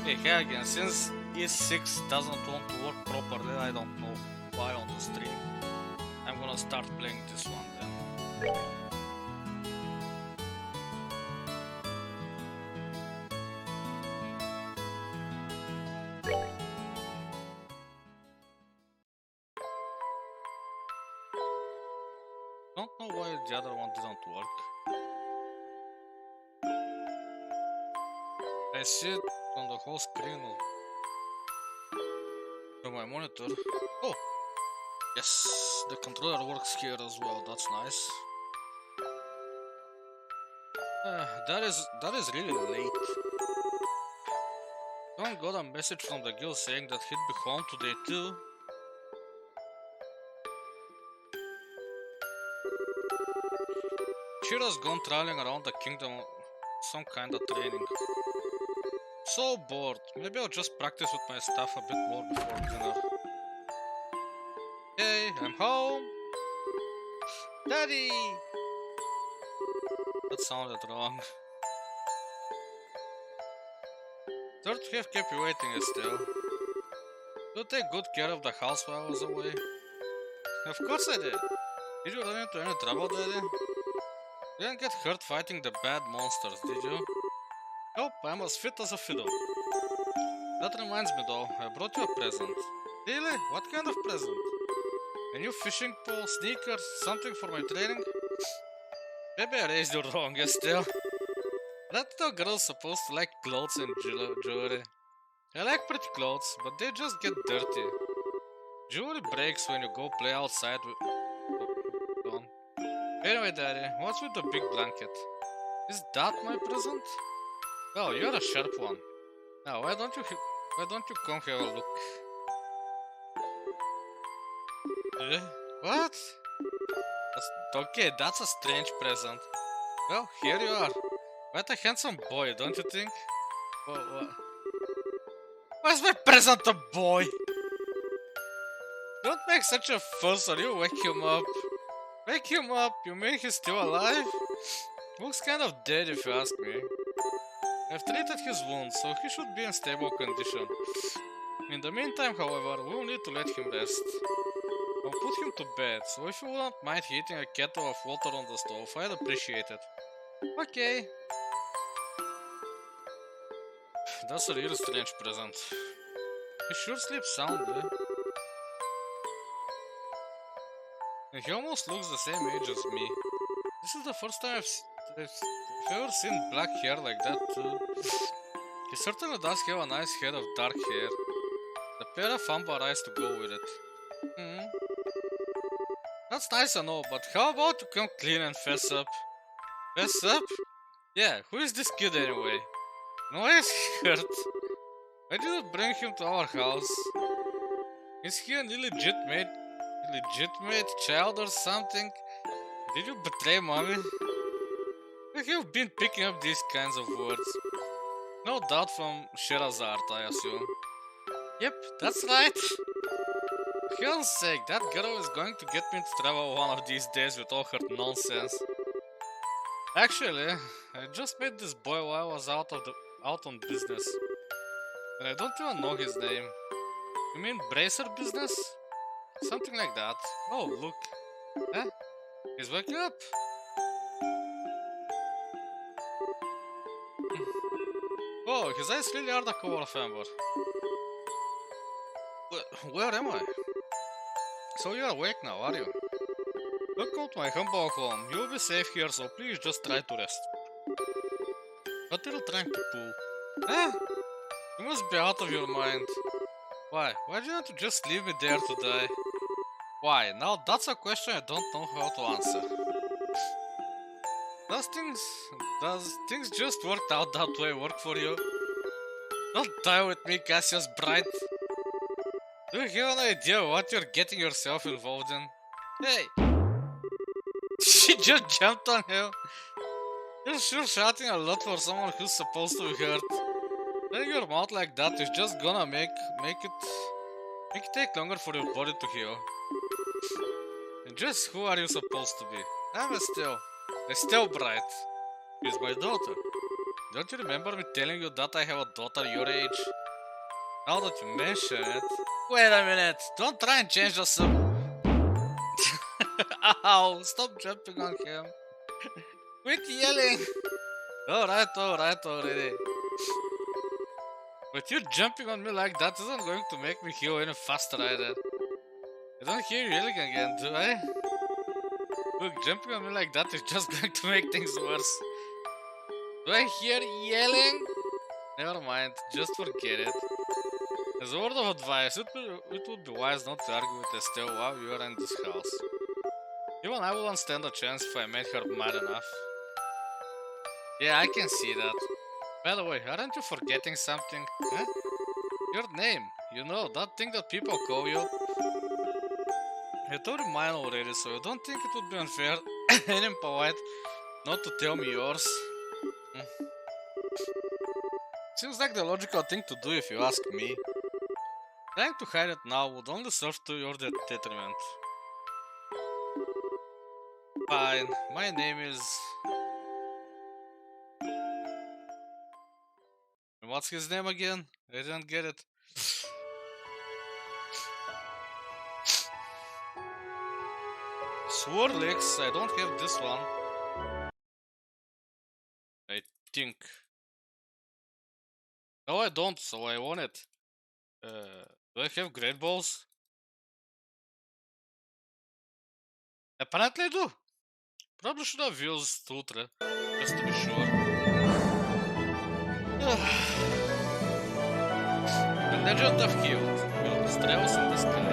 Hey, hey again, since E6 doesn't want to work properly, I don't know why on the stream. I'm gonna start playing this one then. Don't know why the other one didn't work. I see it on the whole screen of my monitor. Oh, yes, the controller works here as well. That's nice. That is really late. Someone got a message from the guild saying that he'd be home today too. Shira's gone traveling around the kingdom, some kind of training. So bored. Maybe I'll just practice with my stuff a bit more before dinner. Hey, I'm home! Daddy! That sounded wrong. Thought to have kept you waiting still. You take good care of the house while I was away? Of course I did. Did you run into any trouble, Daddy? You didn't get hurt fighting the bad monsters, did you? Nope, I'm as fit as a fiddle. That reminds me though, I brought you a present. Really? What kind of present? A new fishing pole, sneakers, something for my training? Maybe I raised you wrong, still. That little girl's supposed to like clothes and jewelry. I like pretty clothes, but they just get dirty. Jewelry breaks when you go play outside with... Anyway, Daddy, what's with the big blanket? Is that my present? Oh, you're a sharp one. Now, why don't you come have a look? What? Okay, that's a strange present. Well, here you are. Quite a handsome boy, don't you think? Why's my present a boy? Don't make such a fuss or you wake him up. Wake him up, you mean he's still alive? Looks kind of dead if you ask me. I've treated his wounds, so he should be in stable condition. In the meantime, however, we'll need to let him rest. I'll put him to bed, so if you wouldn't mind heating a kettle of water on the stove, I'd appreciate it. Okay. That's a real strange present. He sure sleeps soundly. And he almost looks the same age as me. This is the first time I've ever seen black hair like that too. He certainly does have a nice head of dark hair. The pair of amber eyes to go with it. That's nice and all, but how about you come clean and fess up? Fess up? Yeah, who is this kid anyway? And why is he hurt? Why did you bring him to our house? Is he an illegitimate child or something? Did you betray mommy? You've been picking up these kinds of words. No doubt from Sherazard, I assume. Yep, that's right. For heaven's sake, that girl is going to get me into trouble one of these days with all her nonsense. Actually, I just met this boy while I was out on business. And I don't even know his name. You mean Bracer business? Something like that. Oh, look. Huh? He's waking up. Oh, his eyes really are the color of amber. Where am I? So you're awake now, are you? Welcome to my humble home. You'll be safe here, so please just try to rest. What are you trying to pull? Eh? You must be out of your mind. Why? Why didn't you just leave me there to die? Why? Now that's a question I don't know how to answer. Does things just worked out that way work for you? Don't die with me, Cassius Bright. Do you have an idea what you're getting yourself involved in? Hey! She just jumped on him. You're sure shouting a lot for someone who's supposed to be hurt. Letting your mouth like that is just gonna make it take longer for your body to heal. And just who are you supposed to be? I'm Estelle Bright. She's my daughter. Don't you remember me telling you that I have a daughter your age? Now that you mention it... Wait a minute! Don't try and change the sub... Ow! Stop jumping on him! Quit yelling! Alright already. But you jumping on me like that isn't going to make me heal any faster either. I don't hear you yelling again, do I? Look, jumping on me like that is just going to make things worse. Do I hear yelling? Never mind, just forget it. As a word of advice, it would be wise not to argue with Estelle while you are in this house. Even I wouldn't stand a chance if I made her mad enough. Yeah, I can see that. By the way, aren't you forgetting something? Huh? Your name, you know, that thing that people call you. I told you mine already, so I don't think it would be unfair and impolite not to tell me yours. Seems like the logical thing to do if you ask me. Trying to hide it now would only serve to your detriment. Fine, my name is... What's his name again? I didn't get it. Swirlix, I don't have this one. I think. No, I don't, so I want it. Do I have great balls? Apparently I do. Probably should have used Ultra, just to be sure. The Legend of Healed, with Strells in the sky.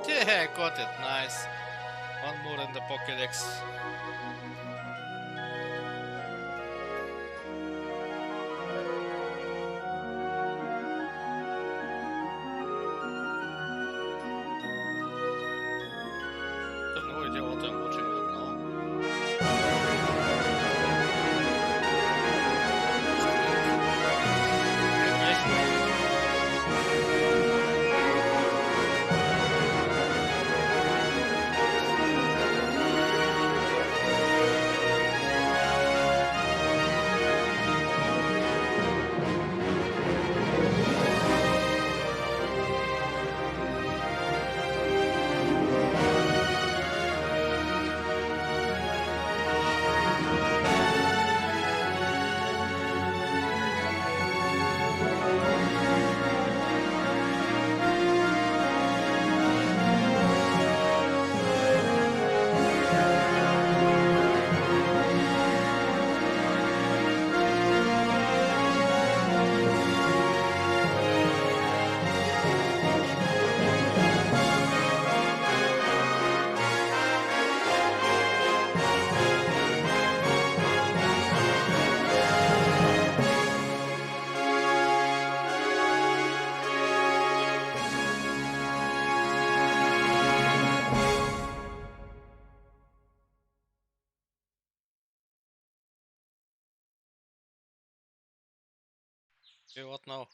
Yeah, got it, nice. One more in the Pokédex. Have no idea what I'm watching right now. Okay, what now?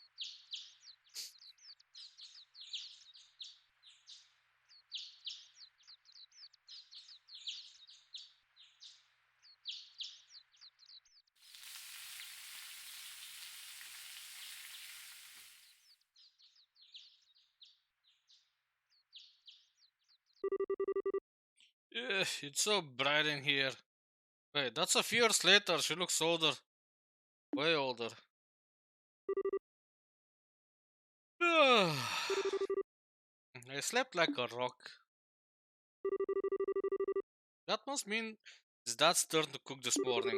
Yeah, it's so bright in here. Wait, that's a few years later. She looks older. Way older. I slept like a rock. That must mean his dad's turn to cook this morning.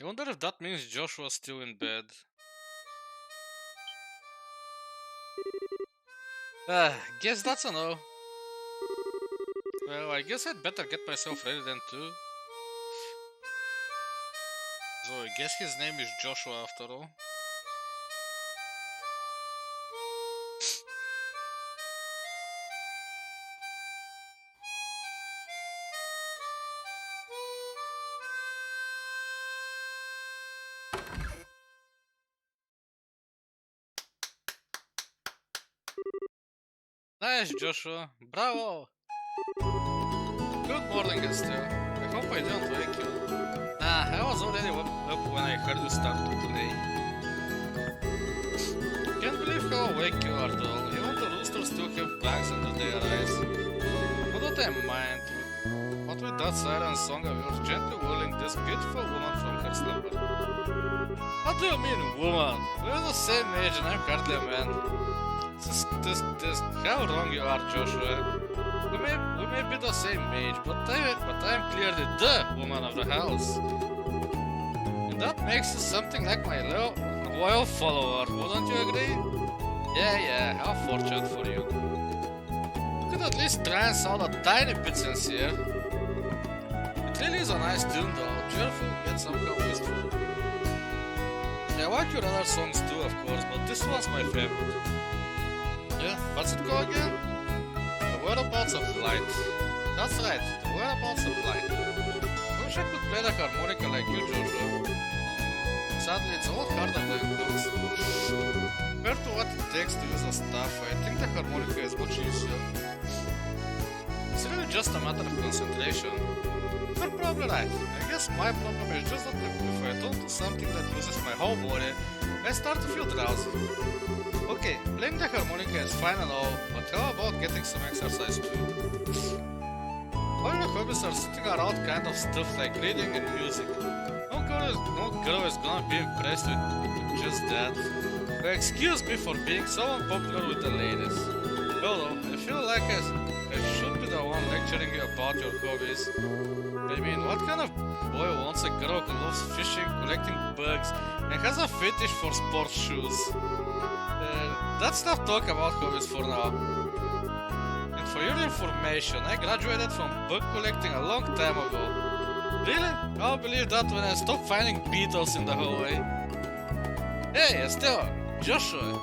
I wonder if that means Joshua's still in bed. Guess that's a no. Well, I guess I'd better get myself ready then too. So I guess his name is Joshua after all. Nice, Joshua. Bravo! Good morning, Estelle. I hope I didn't wake you. Nah, I was already up when I heard you start to play. Can't believe how awake you are, though. Even the roosters still have bags under their eyes. But don't I mind. What with that siren song of yours gently wheeling this beautiful woman from her slumber? What do you mean, woman? We're the same age and I'm hardly a man. How wrong you are, Joshua. We may be the same age, but I'm clearly the woman of the house. And that makes you something like my loyal follower, wouldn't you agree? Yeah, how fortunate for you. You could at least try and sound a tiny bit sincere. It really is a nice tune though, cheerful yet somehow wistful. I like your other songs too, of course, but this one's my favorite. Yeah, what's it called again? The Whereabouts of Light. That's right, the Whereabouts of Light. I wish I could play the harmonica like you, Joshua. Sadly, it's a lot harder than it looks. Compared to what it takes to use the stuff, I think the harmonica is much easier. It's really just a matter of concentration. You're probably right. I guess my problem is just that if I don't do something that uses my whole body, I start to feel drowsy. Okay, playing the harmonica is fine and all, but how about getting some exercise too? All your hobbies are sitting around kind of stuff like reading and music. No girl is gonna be impressed with just that. But excuse me for being so unpopular with the ladies. Although, I feel like I should be the one lecturing you about your hobbies. I mean, what kind of boy wants a girl who loves fishing, collecting bugs, and has a fetish for sports shoes? Let's not talk about hobbies for now. And for your information, I graduated from bug collecting a long time ago. Really? I'll believe that when I stop finding beetles in the hallway. Hey, Estelle! Joshua!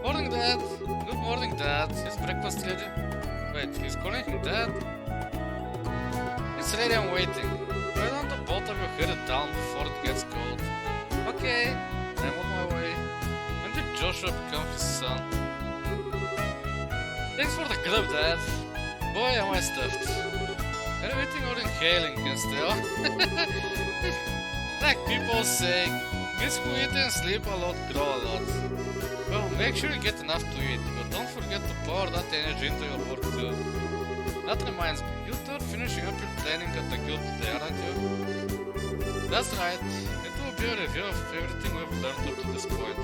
Morning, Dad! Good morning, Dad. Is breakfast ready? Wait, he's calling him Dad? It's ready, I'm waiting. Why don't the both of you head it down before it gets cold? Okay, I'm on my way. When did Joshua become his son? Thanks for the club, Dad. Boy, am I stuffed. Are you eating or inhaling, Estelle? Like people say, kids who eat and sleep a lot grow a lot. Well, make sure you get enough to eat, but don't forget to pour that energy into your work too. That reminds me, you two are finishing up your training at the guild today, aren't you? That's right. It will be a review of everything we've learned up to this point.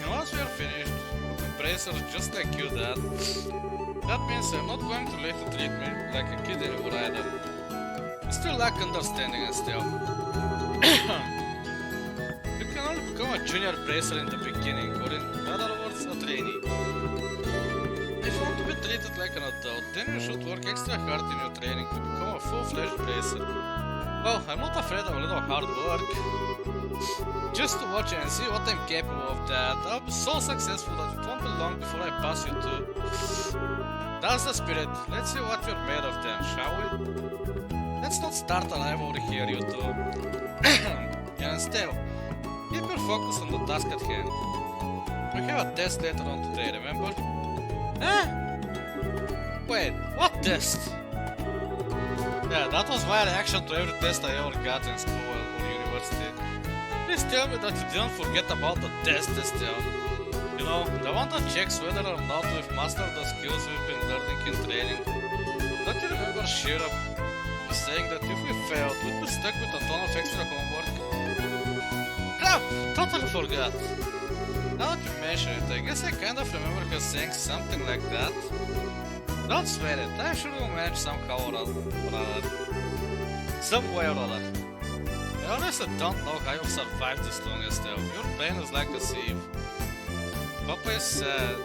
And once we are finished, with embracers just like you, Dad, that means I'm not going to let you treat me like a kid anymore either. You still lack understanding, Estelle. You can only become a junior bracer in the beginning, or in other words, a trainee. If you want to be treated like an adult, then you should work extra hard in your training to become a full-fledged bracer. Well, I'm not afraid of a little hard work. Just to watch and see what I'm capable of, Dad. I'll be so successful that it won't be long before I pass you too. That's the spirit. Let's see what you're made of then, shall we? Let's not start a rivalry here, you two. And still, keep your focus on the task at hand. We have a test later on today, remember? Huh? Wait, what test? Yeah, that was my reaction to every test I ever got in school or university. Please tell me that you didn't forget about the test, Estelle. You know, the one that checks whether or not we've mastered the skills we've been learning in training. Don't you remember Shira saying that if we failed, we'd be stuck with a ton of extra homework? Crap! Totally forgot! Now that you mention it, I guess I kind of remember her saying something like that. Don't sweat it, I'm sure we'll manage somehow or other. Some way or other. I honestly don't know how you've survived this long, Estelle. Your brain is like a sieve. Papa is sad.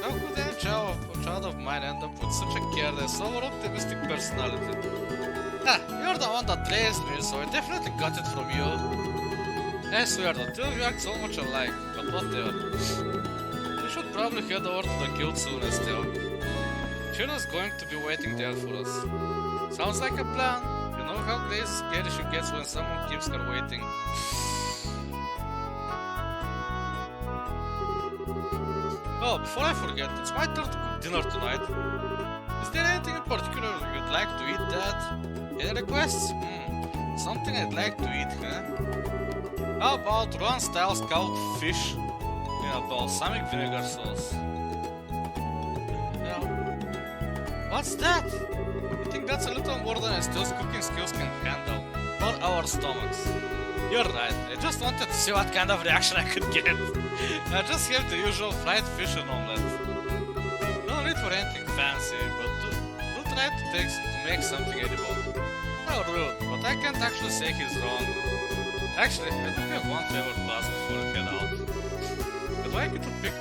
How could any child of mine end up with such a careless, over-optimistic personality? Ah, you're the one that raised me, so I definitely got it from you. I swear, the two of you act so much alike, but whatever. We should probably head over to the guild soon, Estelle. Shira's going to be waiting there for us. Sounds like a plan. You know how scared she gets when someone keeps her waiting. Oh, before I forget, it's my turn to cook dinner tonight. Is there anything in particular you'd like to eat, Dad? Any requests? Something I'd like to eat, huh? How about Rohan-style scalloped fish in a balsamic vinegar sauce? What's that? I think that's a little more than Estelle's cooking skills can handle. For our stomachs. You're right, I just wanted to see what kind of reaction I could get. I just have the usual fried fish and omelette. No need for anything fancy, but we'll try to make something edible. How rude, but I can't actually say he's wrong. Actually, I do have one favor to ask before we head out. I'd like you to pick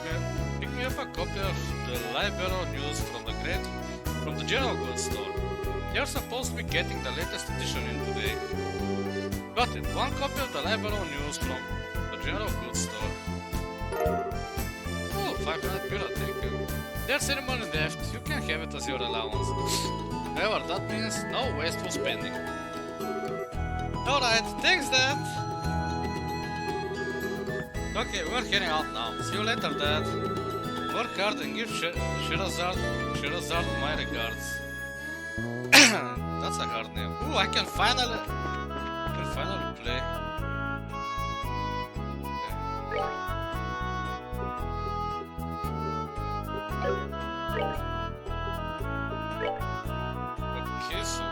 me up a copy of the Libero News from the General Goods store. You're supposed to be getting the latest edition in today. Got it, one copy of the Libero News from the General Goods store. Oh, 500 pira, thank you. There's anyone left, you can have it as your allowance. However, that means no wasteful spending. Alright, thanks, Dad! Okay, we're heading out now. See you later, Dad. Work hard and give Shirazard my regards. That's a hard name. Ooh, I can finally play. Okay, so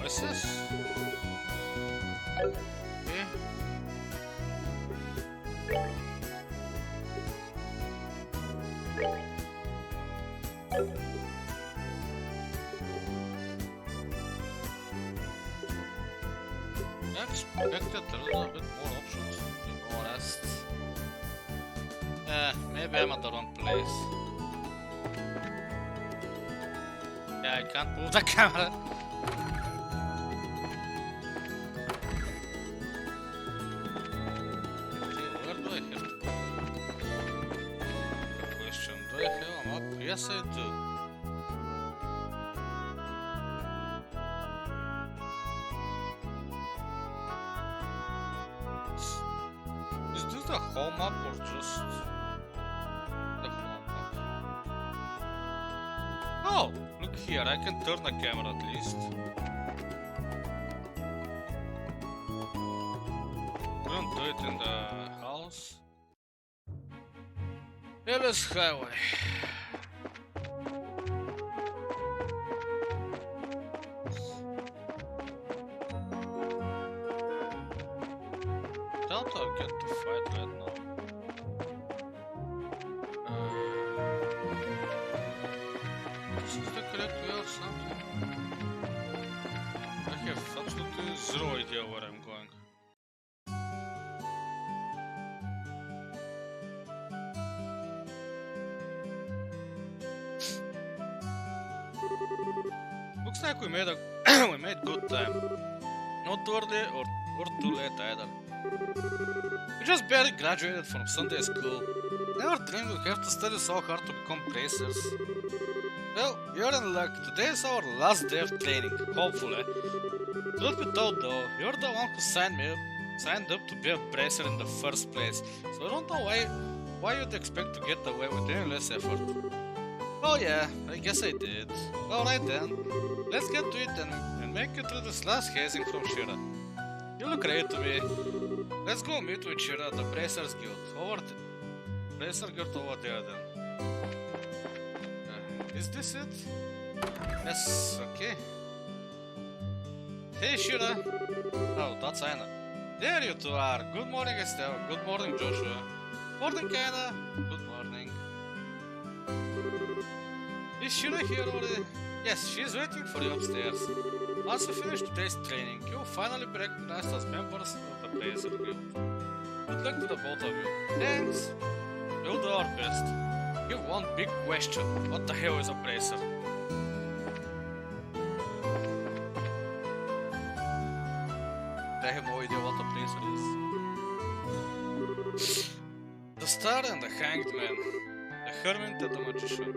what's this? Okay. I expected a little bit more options, to be honest. Maybe I'm at the wrong place. Yeah, I can't move the camera. Yes, I do. Is this the home map or just the home map? Oh, look here, I can turn the camera at least. Couldn't do it in the house. Ellis Highway. I'll get to fight right now. This is the correct way or something? I have absolutely zero idea where I'm going. Looks like we made good time. Not too early or too late either. We just barely graduated from Sunday school. Never dreamed we'd have to study so hard to become bracers. Well, you're in luck. Today is our last day of training, hopefully. Truth be told though, you're the one who signed up to be a bracer in the first place, so I don't know why you'd expect to get away with any less effort. Oh yeah, I guess I did. Alright then, let's get to it and make it through this last hazing from Shira. You look great to me. Let's go meet with Shira at the Bracers Guild. Bracer Guild over there then. Is this it? Yes, okay. Hey Shira! Oh, that's Aina. There you two are. Good morning Estelle. Good morning Joshua. Morning Aina. Good morning. Is Shira here already? Yes, she's waiting for you upstairs. Once you finish today's training, you'll finally be recognized as members of the Bracer Guild. Good luck to the both of you. Thanks! We'll do our best. You have one big question. What the hell is a bracer? I have no idea what a bracer is. The Star and the Hanged Man. The Hermit and the Magician.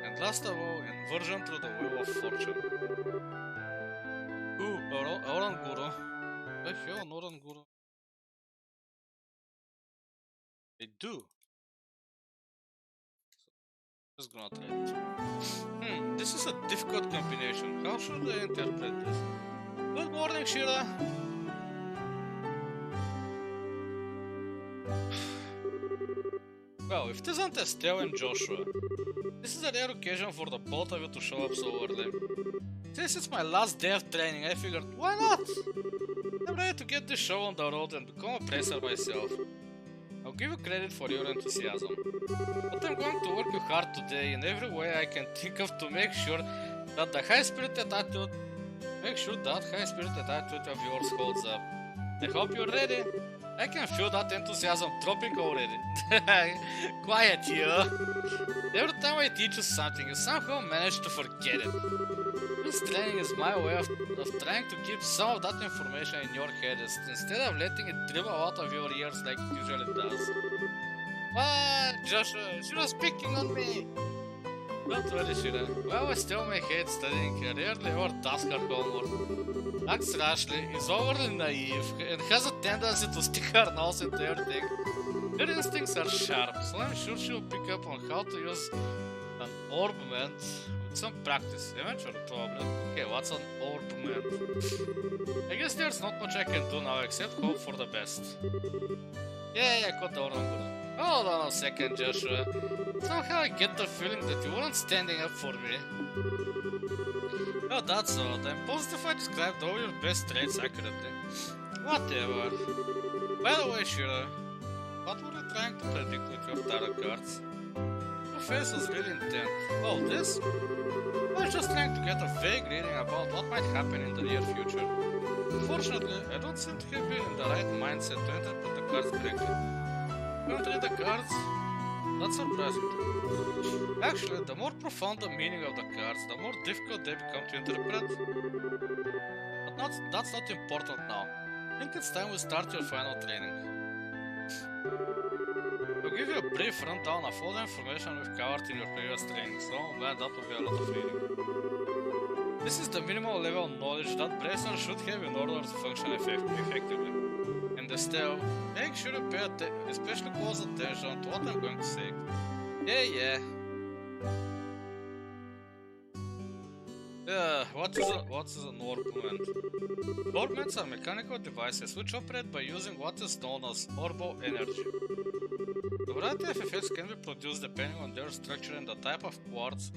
And last of all, Inversion through the Wheel of Fortune. Ooh, Oranguru. The hell an Oranguru? They do. Just gonna try it. This is a difficult combination. How should I interpret this? Good morning, Shira. Well, if it isn't Estelle and Joshua, this is a rare occasion for the both of you to show up so early. Since it's my last day of training, I figured, why not? I'm ready to get this show on the road and become a bracer myself. I'll give you credit for your enthusiasm, but I'm going to work you hard today in every way I can think of to make sure that high-spirited attitude of yours holds up. I hope you're ready. I can feel that enthusiasm dropping already. Quiet, you. Every time I teach you something, you somehow manage to forget it. This training is my way of trying to keep some of that information in your head instead of letting it dribble out of your ears like it usually does. What, Joshua? She was picking on me. Don't worry, Shira. While I still may hate studying, I rarely or task her homework. Max Rashley is overly naive and has a tendency to stick her nose into everything. Her instincts are sharp, so I'm sure she'll pick up on how to use an orbment with some practice. Eventually, probably. Okay, what's an orbment? I guess there's not much I can do now except hope for the best. Yeah, I got the Oranguru. Hold on a second, Joshua. Somehow I get the feeling that you weren't standing up for me. Oh, that's odd. I'm positive I described all your best traits accurately. Whatever. By the way, Shira, what were you trying to predict with your tarot cards? Your face was really intent. Oh, this? I was just trying to get a vague reading about what might happen in the near future. Unfortunately, I don't seem to have been in the right mindset to interpret the cards correctly. You don't read the cards? That's surprising. Actually, the more profound the meaning of the cards, the more difficult they become to interpret. But that's not important now. I think it's time we start your final training. I'll give you a brief rundown of all the information we've covered in your previous training, so man, that will be a lot of reading. This is the minimal level of knowledge that bracers should have in order to function effectively. And Estelle, make sure you pay especially close attention to what I'm going to say. Yeah. What is an orbment? Orbments are mechanical devices which operate by using what is known as orbo energy. A variety of effects can be produced depending on their structure and the type of quartz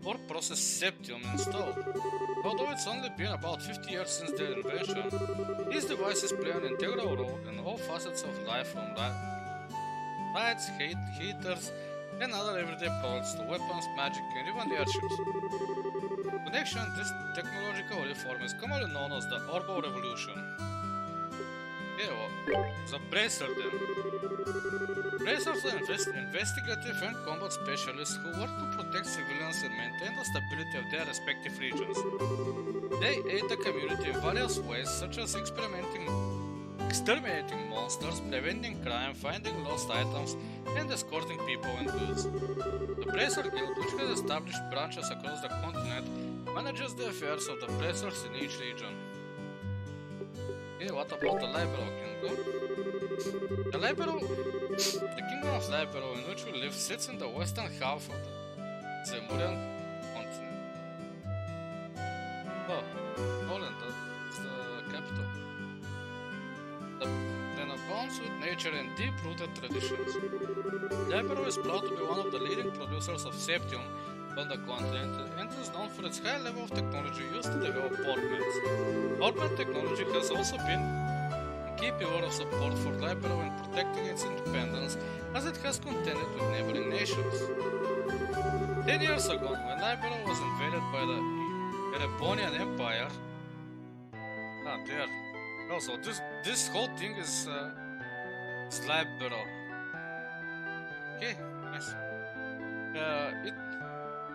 or process septium installed. Although it's only been about 50 years since their invention, these devices play an integral role in all facets of life, from lights, heaters, and other everyday products to weapons, magic, and even airships. In connection, this technological reform is commonly known as the Orbo Revolution. The Bracer then. Bracers are investigative and combat specialists who work to protect civilians and maintain the stability of their respective regions. They aid the community in various ways, such as experimenting exterminating monsters, preventing crime, finding lost items, and escorting people and goods. The Bracer Guild, which has established branches across the continent, manages the affairs of the Bracers in each region. Okay, what about the Libero Kingdom? The Kingdom of Libero, in which we live, sits in the western half of the Zemurian continent. Oh, Poland, that's the capital. Then abounds with nature and deep-rooted traditions. Libero is proud to be one of the leading producers of Septium on the continent and is known for its high level of technology used to develop portments. Portment technology has also been a key pillar of support for Libero in protecting its independence, as it has contended with neighboring nations. 10 years ago, when Libero was invaded by the Erebonian Empire, so this whole thing is Libero. Okay, nice.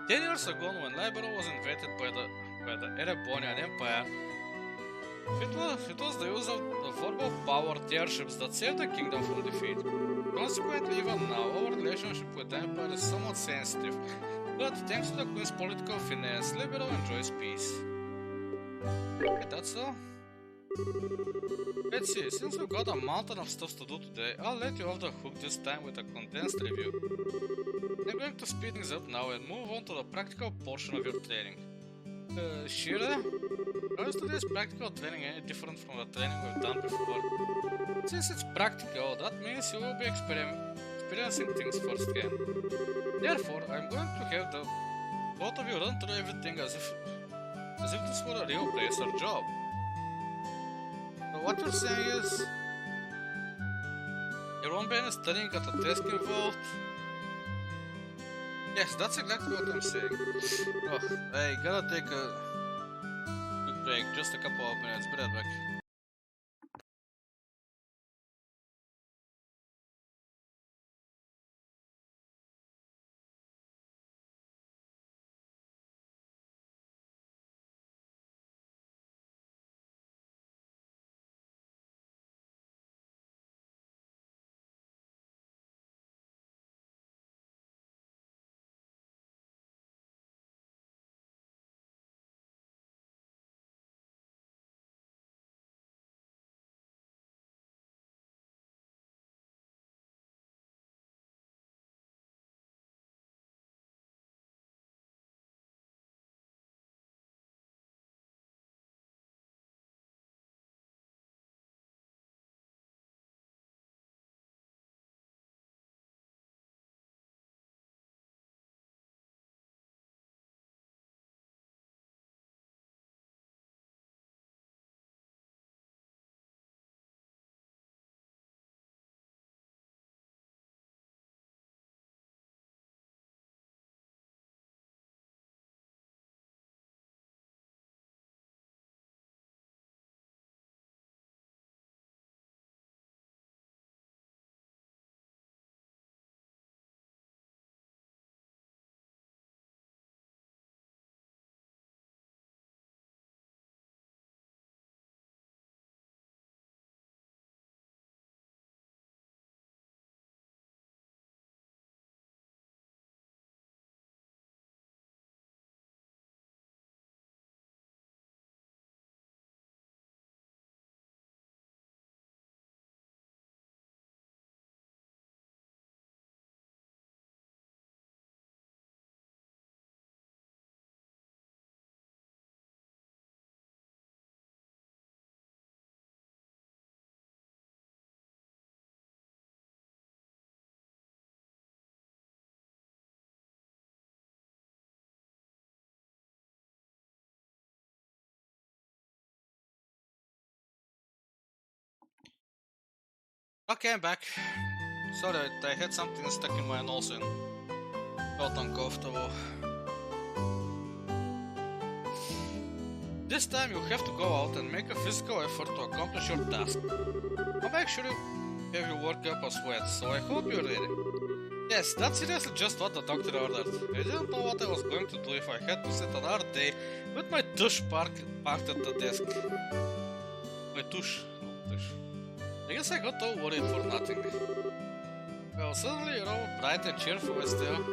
10 years ago, when Libero was invaded by the Erebonian Empire, it was the use of verbal powered airships that saved the kingdom from defeat. Consequently, even now, our relationship with the Empire is somewhat sensitive, but thanks to the Queen's political finesse, Libero enjoys peace. Okay, that's all. Let's see, since we've got a mountain of stuff to do today, I'll let you off the hook this time with a condensed review. I'm going to speed things up now and move on to the practical portion of your training. Shira, how is today's practical training any different from the training we've done before? Since it's practical, that means you will be experiencing things firsthand. Therefore, I'm going to have the both of you run through everything as if this were a real Bracer job. So what you're saying is, there won't be any studying at the desk involved? Yes, that's exactly what I'm saying. Oh, I gotta take a quick break, just a couple of minutes, be right back. Okay, I'm back. Sorry, I had something stuck in my nose and felt uncomfortable. This time you have to go out and make a physical effort to accomplish your task. I'll make sure you have your work up a sweat, so I hope you're ready. Yes, that's seriously just what the doctor ordered. I didn't know what I was going to do if I had to sit another day with my tush parked at the desk. My tush, not tush. I guess I got all worried for nothing. Well, suddenly you're all bright and cheerful, Estelle.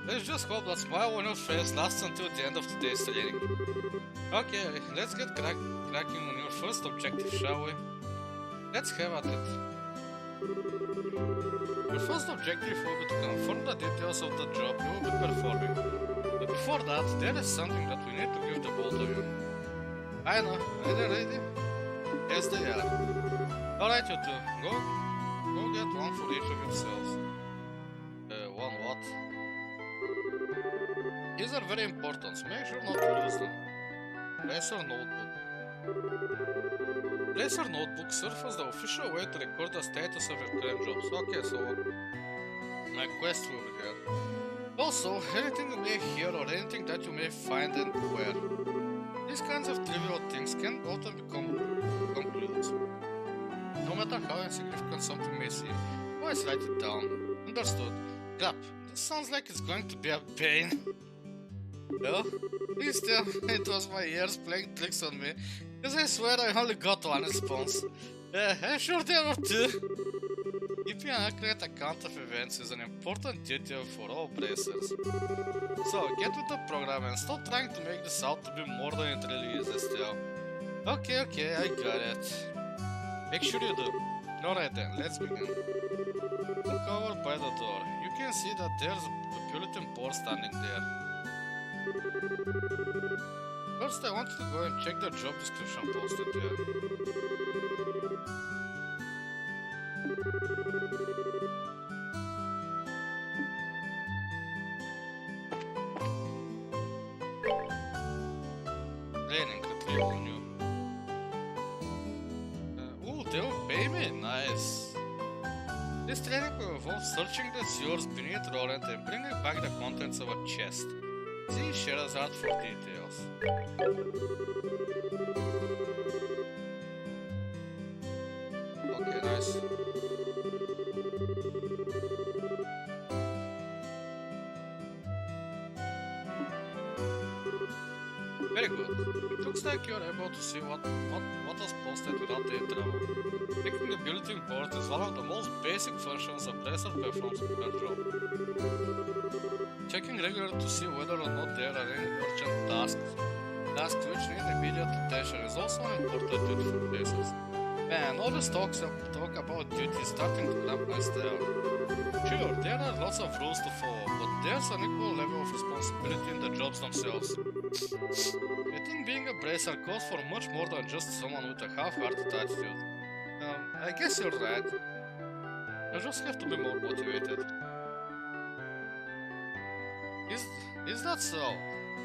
Let's just hope that smile on your face lasts until the end of today's training. Okay, let's get cracking on your first objective, shall we? Let's have at it. Your first objective will be to confirm the details of the job you will be performing. But before that, there is something that we need to give the both of you. I know, are they ready? Yes, they are. Alright, you two, go get one for each of yourselves. One what? These are very important, so make sure not to lose them. Racer Notebook. Racer Notebook serves as the official way to record the status of your current jobs. Okay, so my quest will be there. Also, anything you may hear or anything that you may find and wear. These kinds of trivial things can often become clues. No matter how insignificant something may seem, always write it down. Understood. Crap, this sounds like it's going to be a pain. Well, still, it was my ears playing tricks on me, because I swear I only got one response. I'm sure there were two. Keeping an accurate account of events is an important detail for all bracers. So, get with the program and stop trying to make this out to be more than it really is, Estelle. Okay, I got it. Make sure you do. Alright then, let's begin. Look over by the door. You can see that there's a bulletin board standing there. First, I want you to go and check the job description posted there. Training retrieval new. Ooh, they will pay me? Nice. This training will involve searching the sewers beneath Roland and bringing back the contents of a chest. See Sherazade for details. Okay, nice. Very good. It looks like you're able to see what was posted without the trouble. Checking the bulletin board is one of the most basic functions a bracer performs in their job. Checking regularly to see whether or not there are any urgent tasks which need immediate attention is also an important duty for bracers. Man, all this talk about duty is starting to cramp my style. Sure, there are lots of rules to follow, but there's an equal level of responsibility in the jobs themselves. I think being a bracer calls for much more than just someone with a half-hearted attitude. I guess you're right. I just have to be more motivated. Is that so?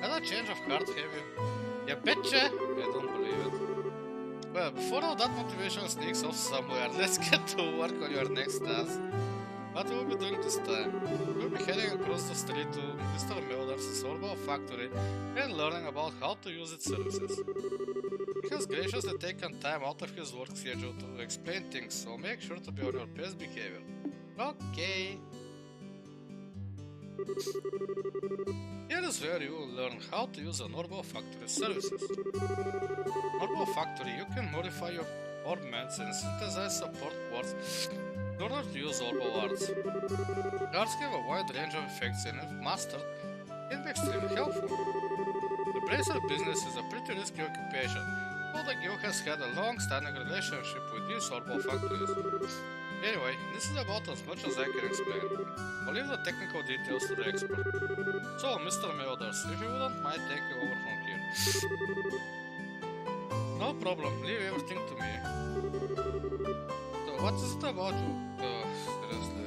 Has a change of heart have you? Yeah, betcha! I don't believe it. Well, before all that motivation sneaks off somewhere, let's get to work on your next task. What will we be doing this time? We'll be heading across the street to Mr. Miller's Orbal factory and learning about how to use its services. He has graciously taken time out of his work schedule to explain things, so make sure to be on your best behavior. Okay. Here is where you will learn how to use an Orbal factory services. Orbal factory, you can modify your orbments and synthesize support quartz in order to use Orbal arts. Arts have a wide range of effects and if mastered, can be extremely helpful. The bracer business is a pretty risky occupation, but the guild has had a long-standing relationship with these Orbal factories. Anyway, this is about as much as I can explain. I'll leave the technical details to the expert. So, Mr. Milders, if you wouldn't mind taking over from here. No problem, leave everything to me. So, what is it about you? Seriously.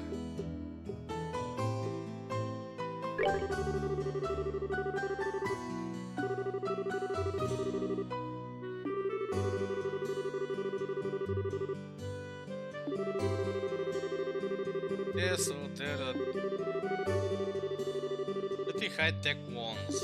Yeah, so there are pretty high-tech ones.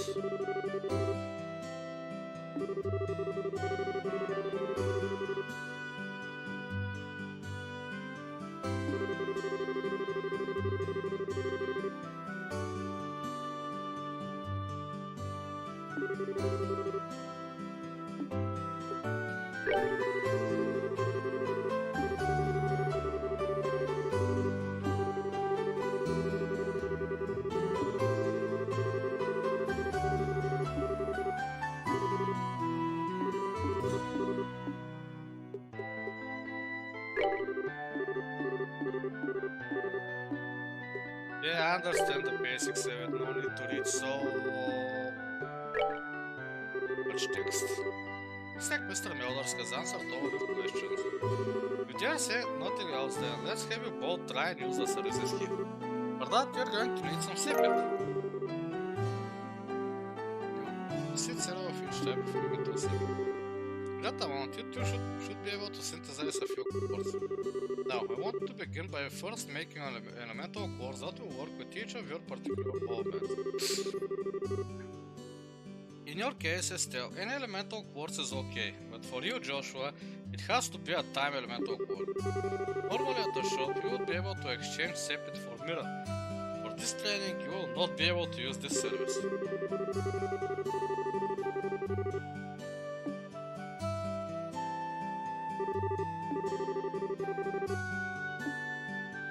Yeah, I understand the basics of it, no need to read so much text. Looks like Mr. Mulders has answered all your questions. You dare say nothing else then, let's have you both try and use the services here. For that, you're going to need some secret. You sit several of each type of elemental secret. That amount, you two should be able to synthesize a few chords. Now, I want to begin by first making an elemental chords that will work with each of your particular elements. In your case, Estelle, any elemental quartz is okay, but for you, Joshua, it has to be a time elemental quartz. Normally at the shop, you would be able to exchange Sepit for Mirror. For this training, you will not be able to use this service.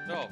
Go.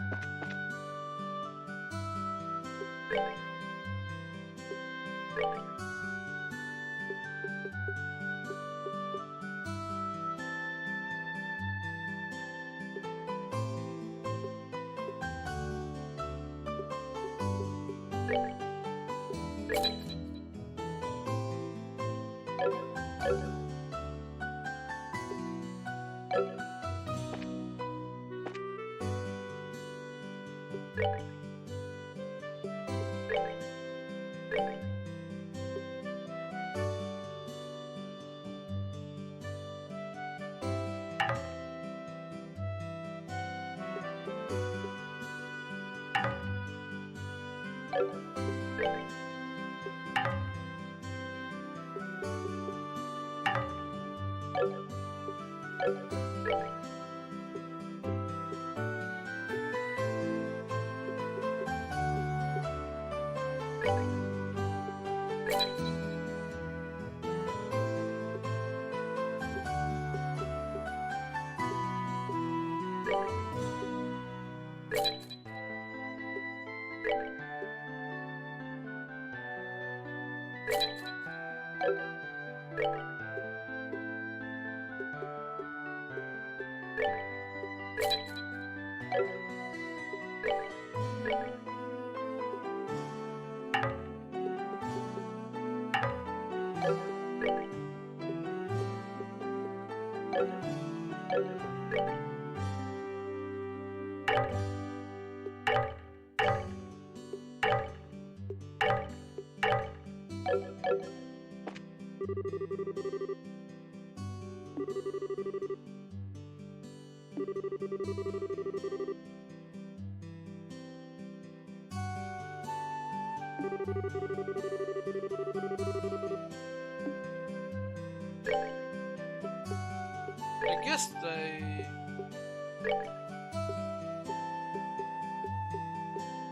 I guess they...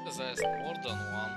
possess more than one.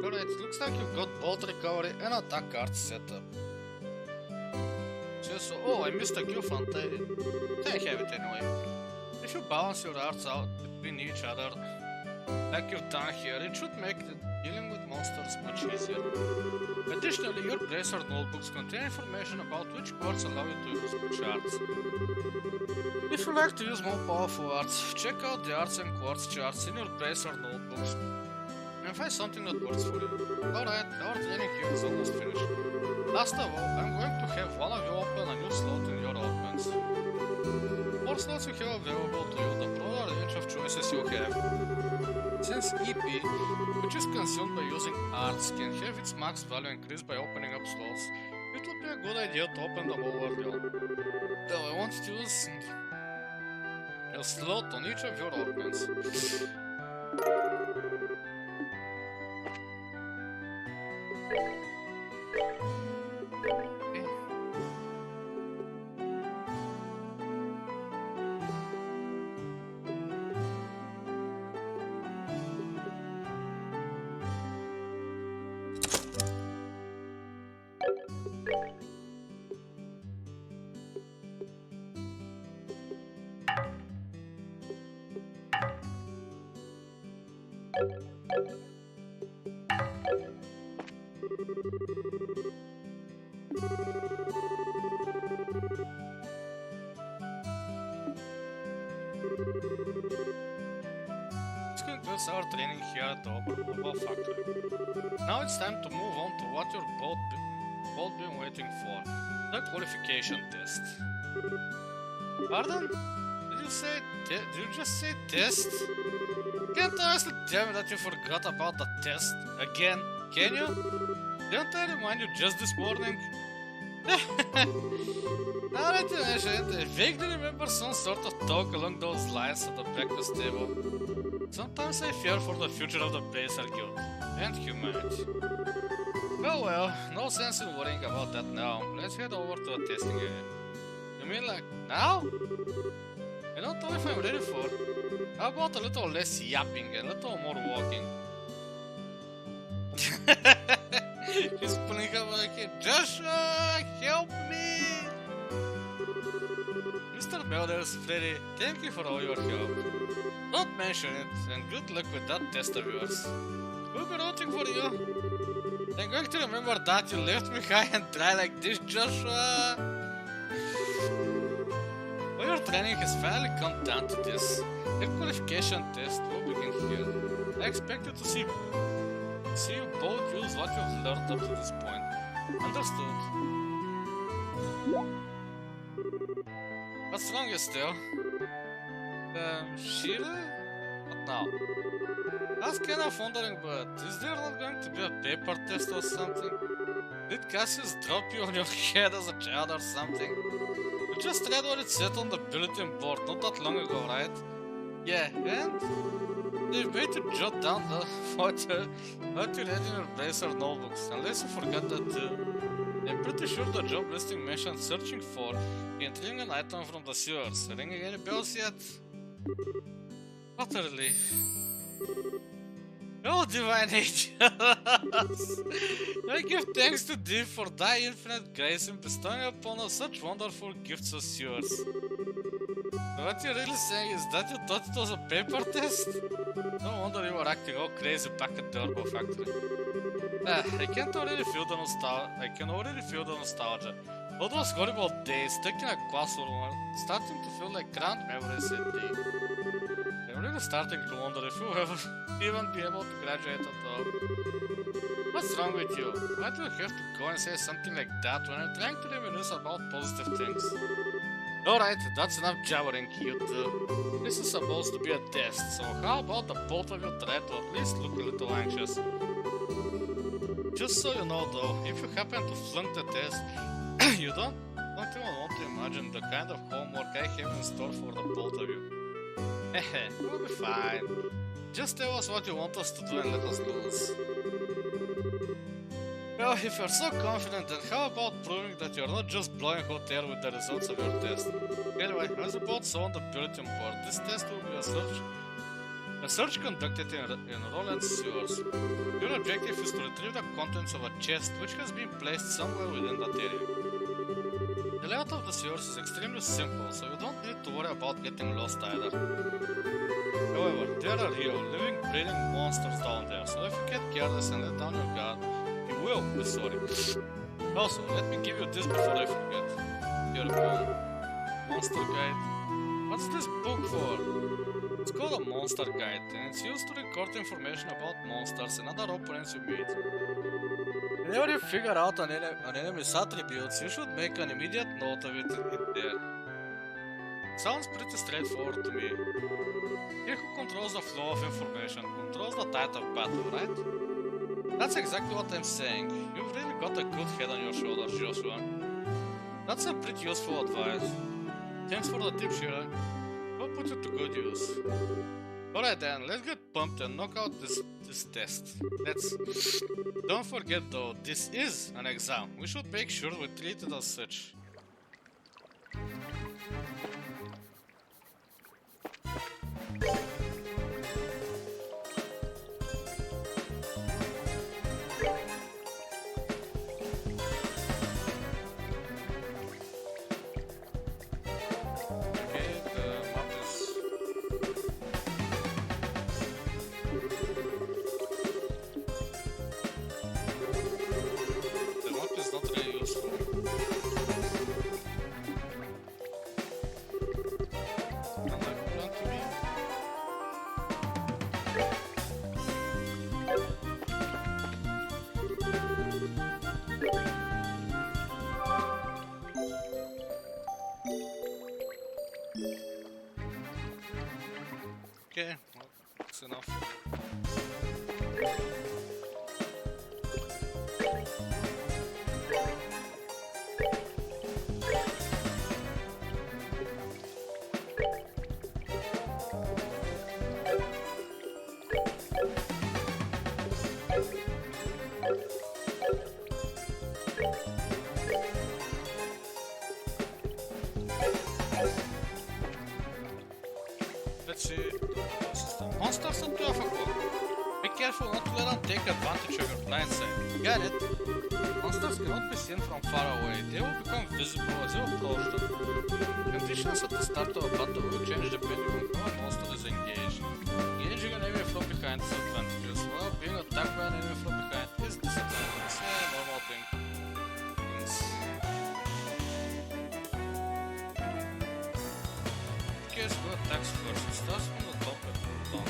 Alright, looks like you've got both recovery and attack cards set up. So, oh, I missed a Q font. I have it anyway. If you balance your arts out between each other, like you've done here, it should make dealing with monsters much easier. Additionally, your Bracer notebooks contain information about which cards allow you to use which arts. If you like to use more powerful arts, check out the arts and quartz charts in your Bracer notebooks and find something that works for you. Alright, our training here is almost finished. Last of all, I'm going to have one of you open a new slot in your augments. 4 slots you have available to you, the broader range of choices you have. Since EP, which is consumed by using arts, can have its max value increased by opening up slots, it would be a good idea to open them all early on. Though I want to use a slot on each of your augments. This concludes our training here at the Upper Mobile Factory. Now it's time to move on to what you're both been waiting for. The qualification test. Pardon? Did you just say test? Can't honestly tell me that you forgot about the test again, can you? Didn't I remind you just this morning? Now that you mention it, I vaguely remember some sort of talk along those lines at the breakfast table. Sometimes I fear for the future of the Bracer Guild and humanity. Well, no sense in worrying about that now. Let's head over to the testing area. You mean like now? I don't know if I'm ready for. How about a little less yapping and a little more walking? He's pulling up like a Joshua, help me! Mr. Belders, Freddy, thank you for all your help. Don't mention it, and good luck with that test of yours. We'll be rooting for you. I'm going to remember that you left me high and dry like this, Joshua. Well, your training has finally come down to this. The qualification test will begin here. I expect you to see you both use what you've learned up to this point. Understood. What's wrong, Estelle? Sheila? What now? I was kind of wondering, but is there not going to be a paper test or something? Did Cassius drop you on your head as a child or something? You just read what it said on the bulletin board not that long ago, right? Yeah, and? They made you jot down what you read in your Bracer notebooks, unless you forgot that too. I'm pretty sure the job listing mentioned searching for and retrieving an item from the sewers. Ringing any bells yet? What a relief. Oh, divine angels! I give thanks to thee for thy infinite grace in bestowing upon us such wonderful gifts as yours. What you're really saying is that you thought it was a paper test? No wonder you were acting all crazy back at the Turbo Factory. I can already feel the nostalgia. All those horrible days stuck in a classroom are starting to feel like grand memories indeed. I'm really starting to wonder if you'll ever even be able to graduate at all. What's wrong with you? Why do you have to go and say something like that when I'm trying to reminisce about positive things? Alright, that's enough jabbering, you two. This is supposed to be a test, so how about the both of you try to at least look a little anxious? Just so you know though, if you happen to flunk the test, you don't even want to imagine the kind of homework I have in store for the both of you. Hehe, we'll be fine. Just tell us what you want us to do and let us lose. Well, if you're so confident, then how about proving that you're not just blowing hot air with the results of your test? Anyway, as you both saw on the bulletin board, this test will be a search conducted in Roland's sewers. Your objective is to retrieve the contents of a chest which has been placed somewhere within that area. The layout of the sewers is extremely simple, so you don't need to worry about getting lost either. However, there are real, living, breathing monsters down there, so if you get careless and let down your guard, you will be sorry. Also, let me give you this before I forget. Your phone. Monster Guide. What's this book for? It's called a Monster Guide, and it's used to record information about monsters and other opponents you meet. Whenever you figure out an enemy's attributes, you should make an immediate note of it there. Sounds pretty straightforward to me. He who controls the flow of information controls the tide of battle, right? That's exactly what I'm saying. You've really got a good head on your shoulders, Joshua. That's a pretty useful advice. Thanks for the tip, Sheila. We'll put it to good use. Alright then, let's get pumped and knock out this test. Don't forget though, this is an exam. We should make sure we treat it as such. difficult. Be careful not to let them take advantage of your blind sight. Get it? Monsters cannot be seen from far away. They will become visible as you approach them. Conditions at the start of a battle will change depending on how a monster is engaged. Engaging an enemy from behind is advantageous, while being attacked by an enemy from behind is disadvantageous. Yeah, normal things. Guess who attacks first? It starts from the top and moves down.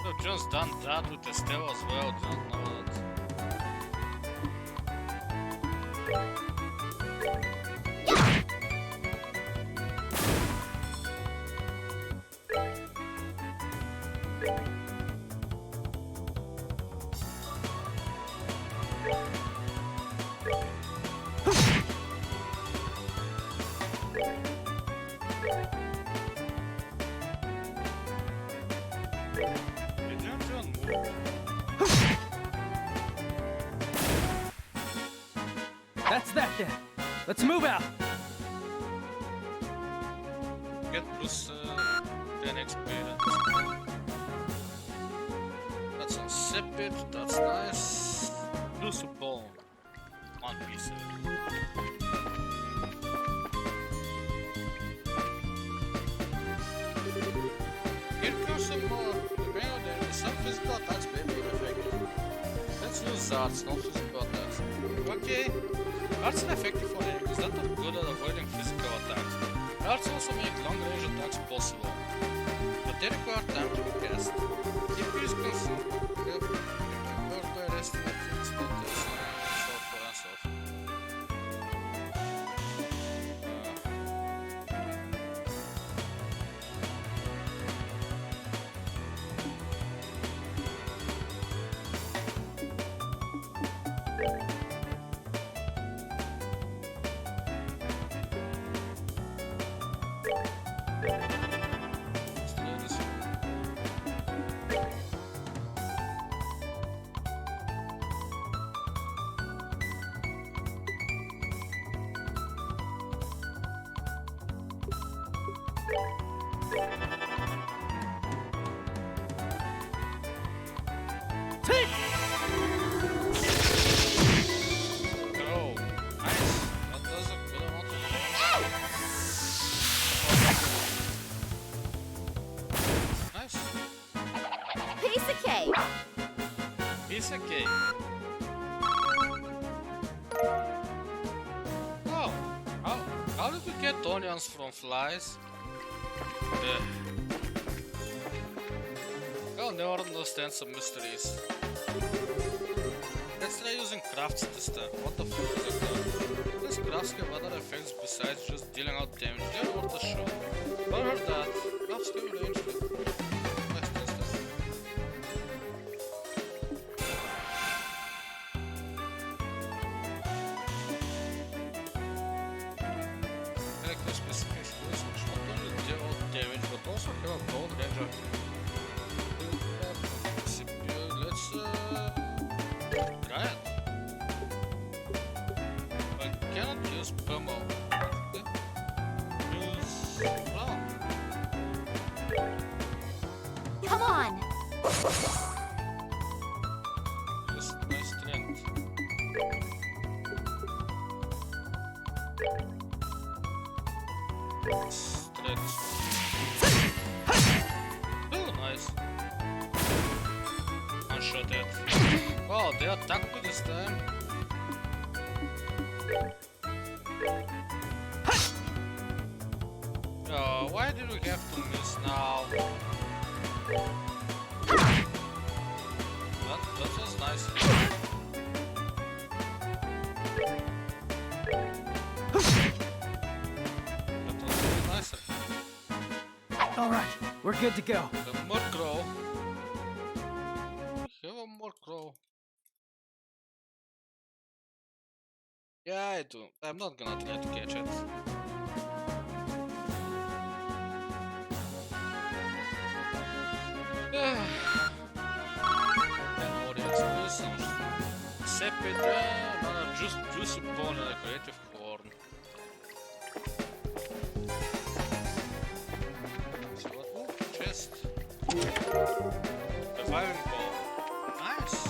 I've just done that with Estelle as well, don't know that. That's that then. Let's move out. Get plus 10 experience. That's insipid, that's nice. Plus a bone. One piece. Here comes some more. Depending on the enemy, some physical attacks may be effective. Let's use arts, not physical attacks. Okay. Arts are effective for enemies that are good at avoiding physical attacks. Arts also make long-range attacks possible, but they require time to be cast. DPS consume further estimate things, but so forth and so forth. Piece of cake. Oh, how did we get onions from flies? I'll never understand some mysteries. Let's try using crafts this time. What the fuck is it called? These crafts have other effects besides just dealing out damage. They're worth a shot. I heard that. Crafts can range with. Let's test that. Specific skills which not only deal out damage but also have a broad range of. Let's try it. I cannot use pummel. Use plow. Come on. Use my strength. Stretch. Oh, nice. One shot it. Oh, they attacked me this time. Oh, why did we have to miss now? That was nice. That was really nicer. All right, we're good to go. The mud crow. We have a mud crow. Yeah, I do. I'm not gonna try to catch it. And more explosions. Sepid, another juicy bone and a creative horn. So what? Ooh, chest. Reviving ball. Nice.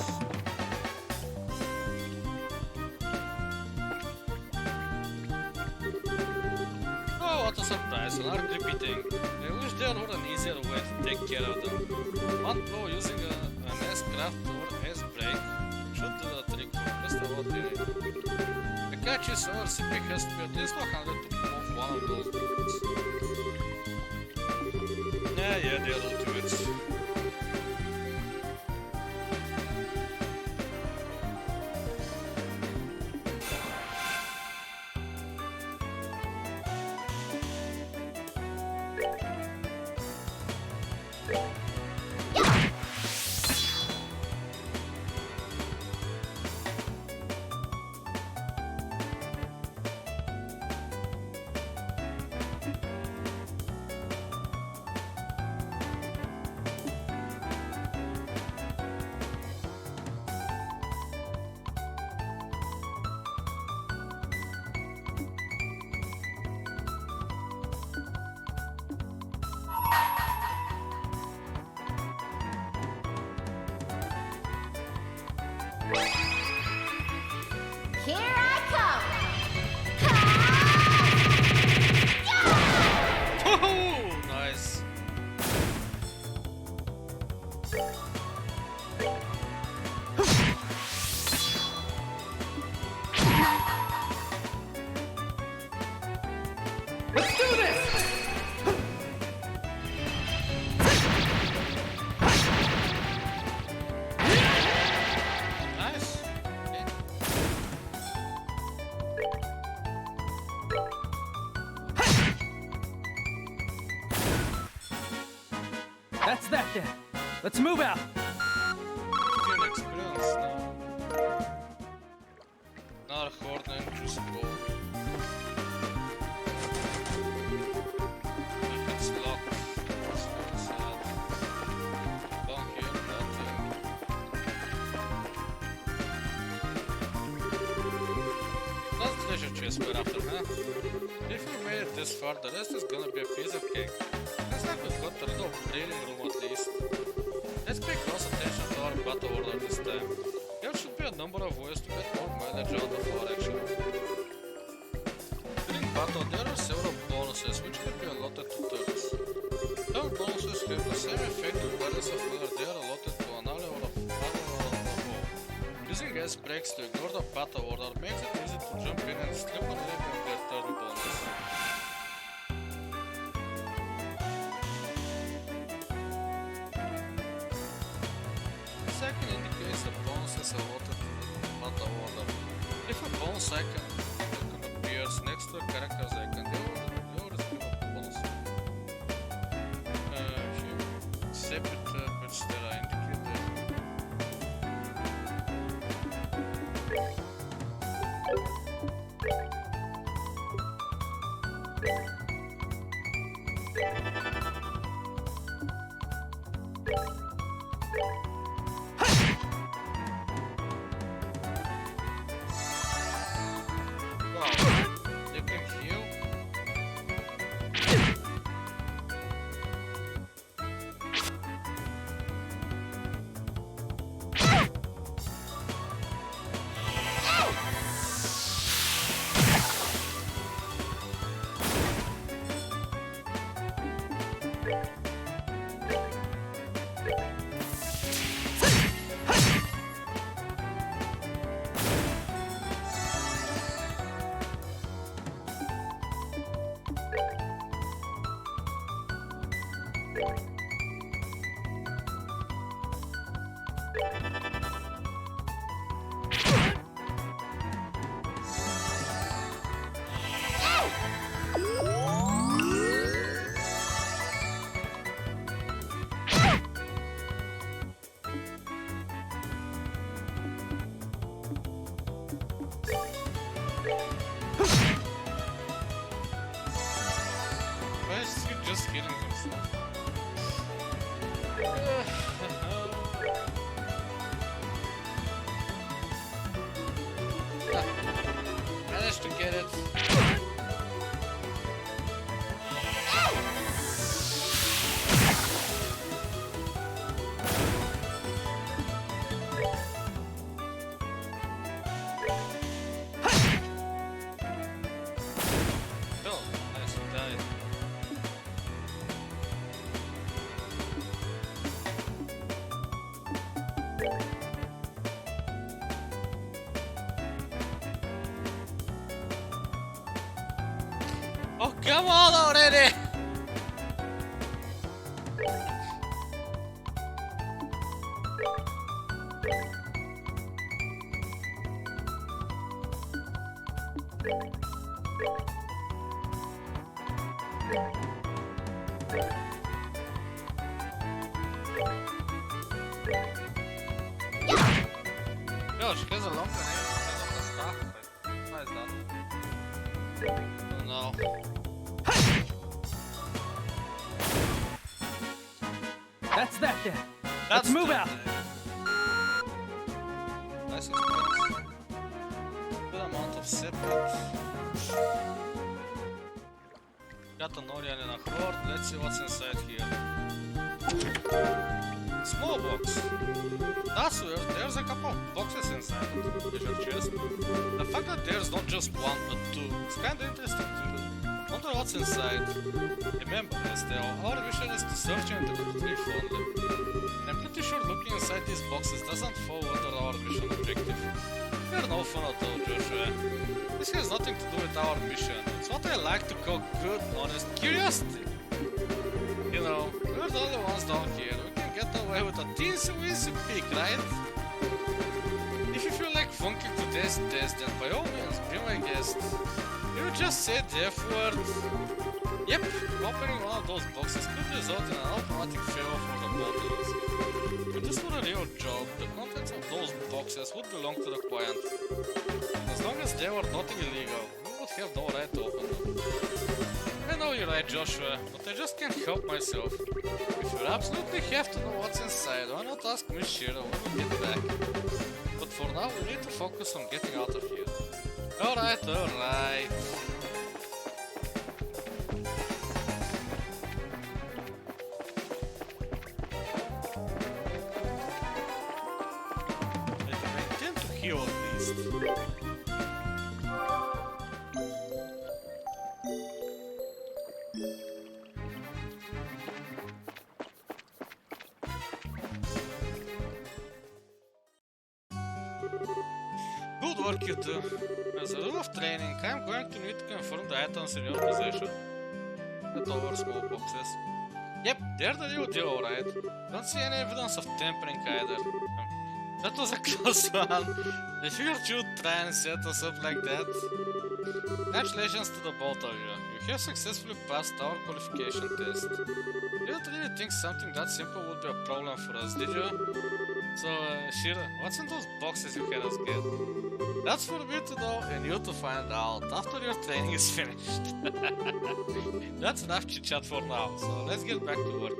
Oh, what a surprise, an arc repeating. I wish there were an easier way to take care of them. One blow using an S-craft or S-break should do the trick for just about anything. The catch is our CP has to be at least 100 to move one of those bullets. Yeah, they're ultimates. Here I come! Woohoo! Nice. Let's do this! Nice. Okay. That's that then. Let's move out. Feel experience now. Another horn and juicy ball. It's locked. It's really sad. Down here, nothing. That's treasure chest we're after, huh? If we made it this far, the rest is gonna be a piece of cake. Looks like we've got rid of training room at least. Let's pay close attention to our battle order this time. There should be a number of ways to get more mileage out of our action. During battle, there are several bonuses which can be allotted to turns. Turn bonuses have the same effect regardless of whether they are allotted to an ally or a foe. Using S breaks to ignore the battle order makes it easy to jump in and strip an enemy of their turn bonus. The second indicates the bonus is allotted to the battle order. If a bonus icon appears next to a character's icon, they will receive a bonus. Here. Separate which there are indicated. Wow, they can heal. just healing himself. Managed to get it. Oh, nice, he died. Oh, come on already! Yo, she has a long grenade instead of the staff. Why is that? Oh no. That's that then. That's Let's move the- out. Nice experience. Good amount of separate. Got an Orion and a Horde. Let's see what's inside here. Small box. That's weird. There's a couple of boxes inside with your chest. The fact that there's not just one but two is kinda interesting too. Wonder what's inside. Remember, Estelle, our mission is to search and retrieve only. I'm pretty sure looking inside these boxes doesn't fall under our mission objective. We're no fun at all, Joshua. This has nothing to do with our mission. It's what I like to call good, honest curiosity. You know, we're the only ones down here. We can get away with a teensy-weensy peek, right? If you feel like funking to test, then by all means, be my guest. You just said the F word. Yep, opening one of those boxes could result in an automatic fail for the bottles. If this were a real job, the contents of those boxes would belong to the client. As long as they were nothing illegal, we would have no right to open them. I know you're right, Joshua, but I just can't help myself. If you absolutely have to know what's inside, why not ask Miss Shira when we get back? But for now, we need to focus on getting out of here. Alright, alright. I intend to heal at least. Good work, you two. As a rule of training, I'm going to need to confirm the items in your possession. The tower small boxes. Yep, they're the real deal, alright. Don't see any evidence of tampering either. That was a close one. If you should try and set us up like that. Congratulations to the both of you. You have successfully passed our qualification test. You didn't really think something that simple would be a problem for us, did you? So, Shira, what's in those boxes you had us get? That's for me to know and you to find out after your training is finished. That's enough chit chat for now, so let's get back to work.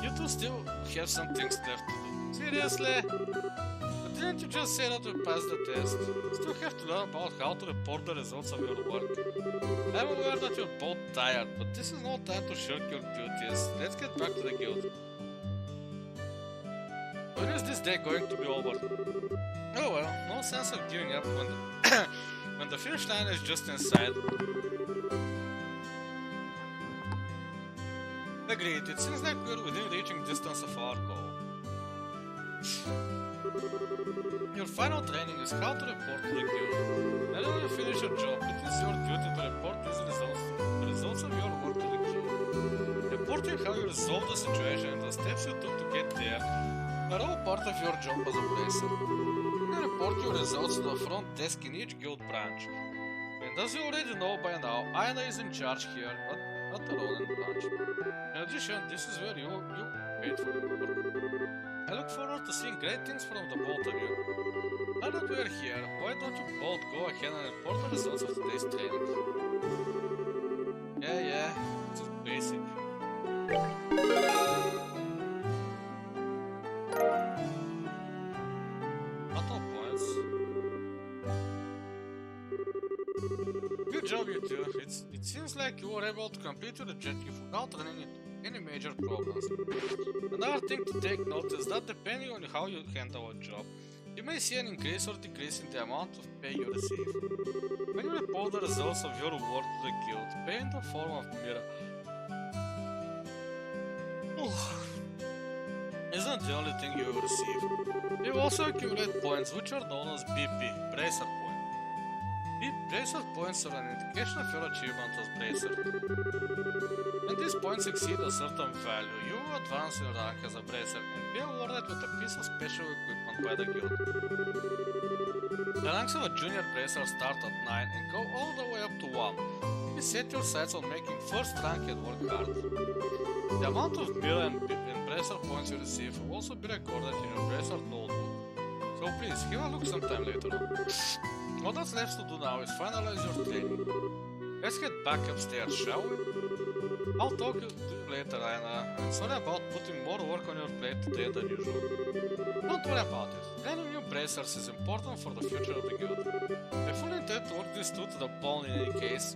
You two still have some things left to do. Seriously? But didn't you just say that we passed the test? You still have to learn about how to report the results of your work. I'm aware that you're both tired, but this is no time to shirk your duties. Let's get back to the guild. When is this day going to be over? Oh well, no sense of giving up when the, when the finish line is just inside. Agreed, it seems like we're within reaching distance of our goal. Your final training is how to report to the guild. Whenever you finish your job, it is your duty to report these results, the results of your work to the guild. Reporting how you resolved the situation and the steps you took to get there are all part of your job as a placer. You report your results to the front desk in each guild branch. And as you already know by now, Aina is in charge here, not the Ronin branch. In addition, this is where you paid for your work. I look forward to seeing great things from the both of you. Now that we're here, why don't you both go ahead and report the results of today's training? Yeah, this is basic. Battle points. Good job, you two. It seems like you were able to complete your objective without running into any major problems. Another thing to take note is that depending on how you handle a job, you may see an increase or decrease in the amount of pay you receive. When you report the results of your work to the guild, pay in the form of Mira isn't the only thing you will receive. You also accumulate points which are known as BP, Bracer Point. Bracer points are an indication of your achievement as Bracer. When these points exceed a certain value, you will advance in rank as a Bracer and be awarded with a piece of special equipment by the guild. The ranks of a junior Bracer start at 9 and go all the way up to 1. You set your sights on making first rank and work hard. The amount of Mira and Bracer points you receive will also be recorded in your Bracer notebook. So please, have a look sometime later on. All that's left to do now is finalize your training. Let's get back upstairs, shall we? I'll talk to you later, Aina, and sorry about putting more work on your plate today than usual. Don't worry about it. Training new bracers is important for the future of the guild. I fully intend to work this too to the bone in any case.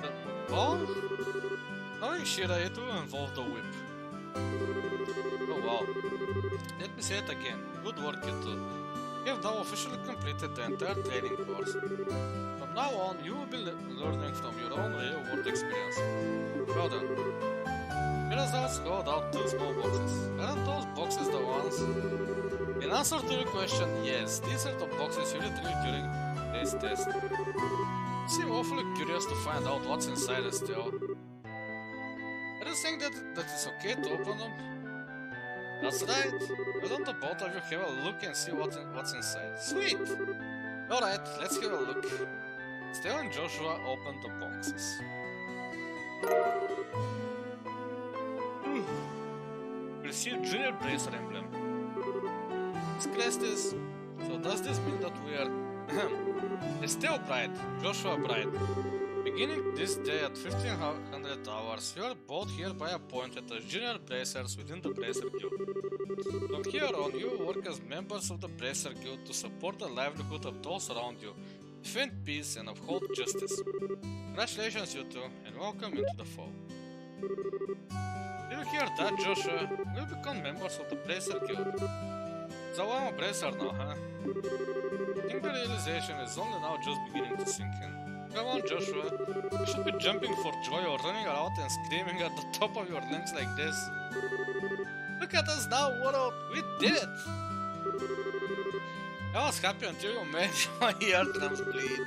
The bone? Knowing Shira, it will involve the whip. Oh wow. Let me say it again. Good work, you two. You have now officially completed the entire training course. From now on, you will be learning from your own real-world experience. Well done. The results hold out 2 small boxes. Aren't those boxes the ones? In answer to your question, yes, these are the boxes you retrieved during today's test. You seem awfully curious to find out what's inside it still. Are you saying that it's okay to open them? That's right. Why don't the both of you have a look and see what's inside? Sweet! Alright, let's have a look. Stella and Joshua opened the boxes. Received Junior Bracer emblem. This crest is... So does this mean that we are... Estelle Bright, Joshua Bright. Beginning this day at 1500 hours, you are both hereby appointed as Junior Bracers within the Bracer Guild. From here on, you will work as members of the Bracer Guild to support the livelihood of those around you, defend peace and uphold justice. Congratulations, you two, and welcome into the fold. Did you hear that, Joshua? We'll become members of the Bracer Guild. So I'm a Bracer now, huh? I think the realization is only now just beginning to sink in. Come on, Joshua. You should be jumping for joy or running around and screaming at the top of your lungs like this. Look at us now, world! We did it! I was happy until you made my eardrums bleed.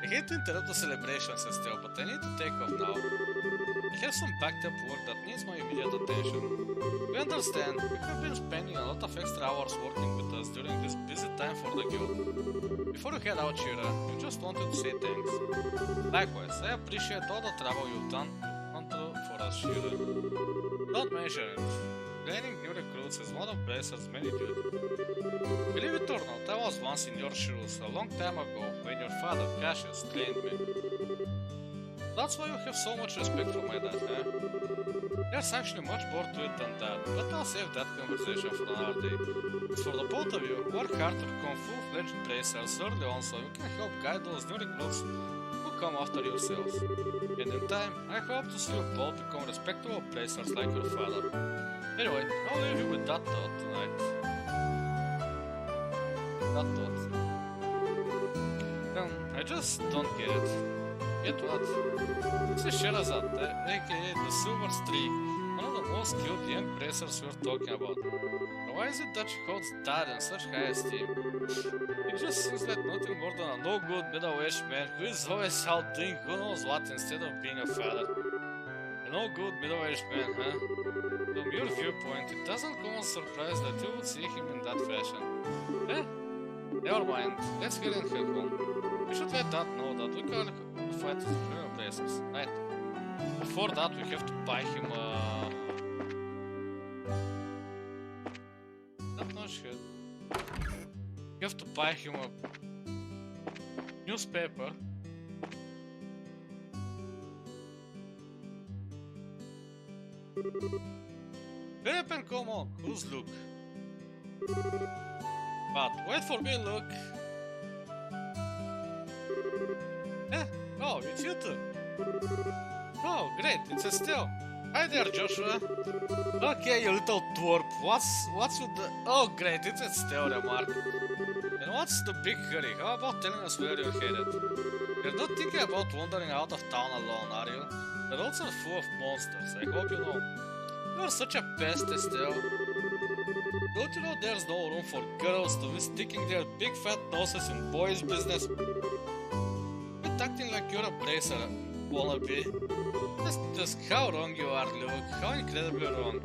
I hate to interrupt the celebrations still, but I need to take off now. I have some backed up work that needs my immediate attention. We understand, you have been spending a lot of extra hours working with us during this busy time for the guild. Before you head out, Shira, I just wanted to say thanks. Likewise, I appreciate all the trouble you've done through for us, Shira. Don't mention it. Training new recruits is one of Bracer's many duties. Believe it or not, I was once in your shoes a long time ago when your father, Cassius, trained me. That's why you have so much respect for my dad, huh? There's actually much more to it than that, but I'll save that conversation for another day. For the both of you, work hard to become full-fledged Bracers early on so you can help guide those new recruits who come after yourselves. And in time, I hope to see you both become respectable Bracers like your father. Anyway, I'll leave you with that thought tonight. That thought. I just don't get it. Get what? This is Sherazad, aka the Silver Streak, one of the most skilled young Bracers we're talking about. Why is it that she holds that in such high esteem? It just seems like nothing more than a no-good middle-aged man who is always out doing who knows what instead of being a father. A no-good middle-aged man, huh? From your viewpoint, it doesn't come as a surprise that you would see him in that fashion. Eh? Never mind, let's get in head home. We should let Dad know that we can fight the Junior Bracers, right? Before that, we have to buy him That much good. We have to buy him a newspaper. Pepen, come on, who's Luke? But wait for me, Luke. Eh? Oh, it's you two. Oh, great, it's Estelle. Hi there, Joshua. Okay, you little twerp. What's with the... Oh, great, it's Estelle, Mark. And what's the big hurry? How about telling us where you're headed? You're not thinking about wandering out of town alone, are you? The roads are full of monsters, I hope you know. You're such a pest, Estelle. Don't you know there's no room for girls to be sticking their big fat noses in boys' business? Quit acting like you're a bracer, wannabe. Just how wrong you are, Luke. How incredibly wrong.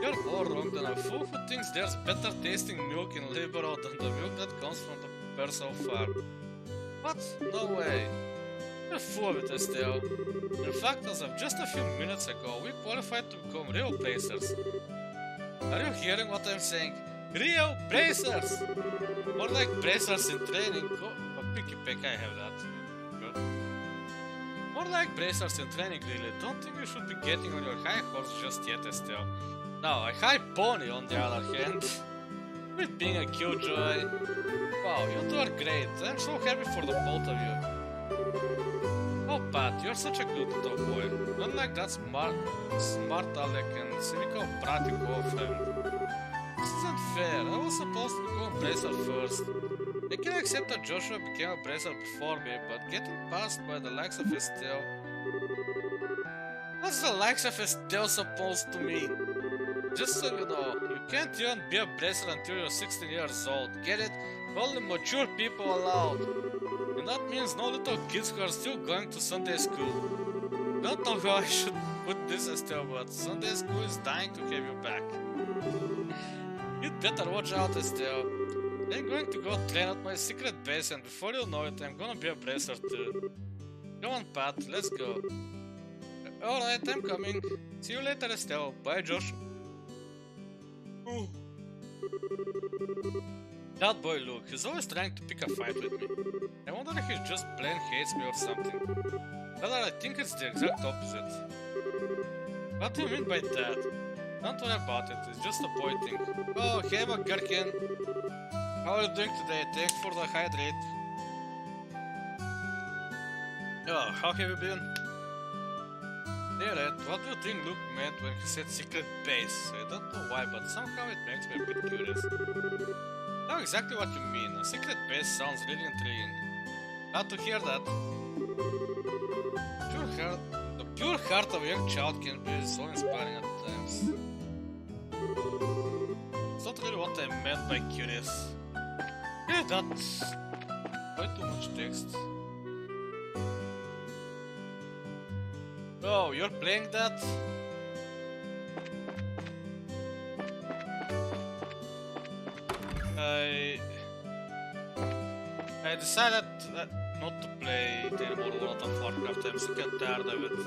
You're more wrong than a fool who thinks there's better tasting milk in Libero than the milk that comes from the Purcell farm. What? No way. You're full of it, Estelle. In fact, as of just a few minutes ago, we qualified to become real bracers. Are you hearing what I'm saying? Real bracers! More like bracers in training. Oh, a picky peck, I have that. Good. More like bracers in training, really. Don't think you should be getting on your high horse just yet, Estelle. Now, a high pony, on the other hand. With being a killjoy. Wow, you two are great. I'm so happy for the both of you. Oh, Pat, you're such a good little boy. Unlike that smart aleck and cynical bratty girlfriend. This isn't fair. I was supposed to become a bracer first. I can accept that Joshua became a bracer before me, but getting passed by the likes of Estelle... What's the likes of Estelle supposed to mean? Just so you know, you can't even be a bracer until you're 16 years old, get it? Only mature people allowed. And that means no little kids who are still going to Sunday school. Don't know how I should put this, Estelle, but Sunday school is dying to have you back. You'd better watch out, Estelle. I'm going to go train at my secret base, and before you know it, I'm gonna be a bracer too. Come on, Pat, let's go. Alright, I'm coming. See you later, Estelle. Bye, Josh. That boy Luke, he's always trying to pick a fight with me. I wonder if he just plain hates me or something. Rather, I think it's the exact opposite. What do you mean by that? Don't worry about it, it's just a boy thing. Oh, hey McGurkin! How are you doing today? Thanks for the hydrate. Oh, how have you been? Hey Red, what do you think Luke meant when he said secret base? I don't know why, but somehow it makes me a bit curious. I know exactly what you mean. A secret base sounds really intriguing. Glad to hear that. The pure heart of a young child can be so inspiring at times. It's not really what I meant by curious. Yeah, that's way too much text. Oh, you're playing that? I decided not to play it anymore, World of Warcraft. I'm sick and tired of it.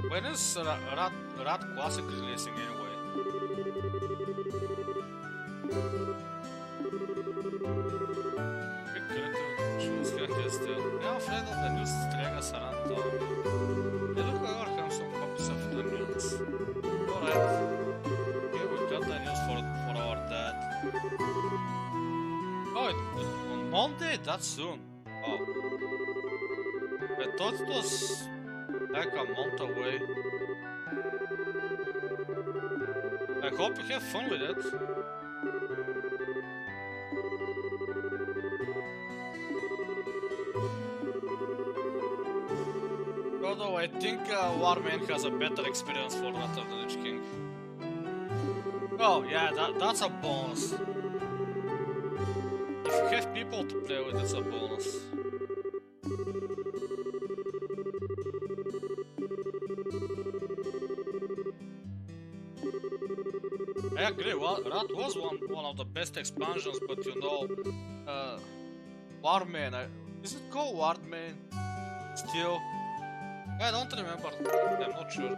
When is Rat Classic releasing anyway? I'm afraid of the new Stregas around town. They look like I have some copies of the news. Alright. Okay, we got the news for our dad. Oh, on Monday? That's soon. Oh. I thought it was like a month away. I hope you have fun with it. Although I think Warman has a better experience for Wrath of the Lich King. Oh yeah, that's a bonus. If you have people to play with, it's a bonus. I agree, Wrath was one of the best expansions, but you know, Warman, is it called Warman? Still? I don't remember, I'm not sure.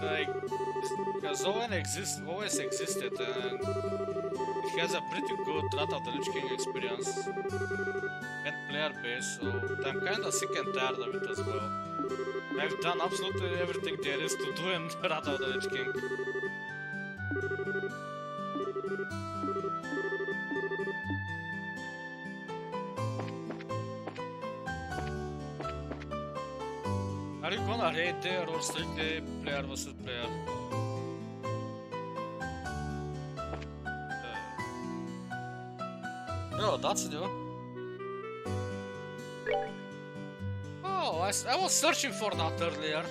Like, has always existed, and it has a pretty good Wrath of the Lich King experience and player base, so I'm kinda sick and tired of it as well. I've done absolutely everything there is to do in Wrath of the Lich King. Are you gonna raid there or strictly player versus player? Oh, that's new. Oh, I was searching for that earlier.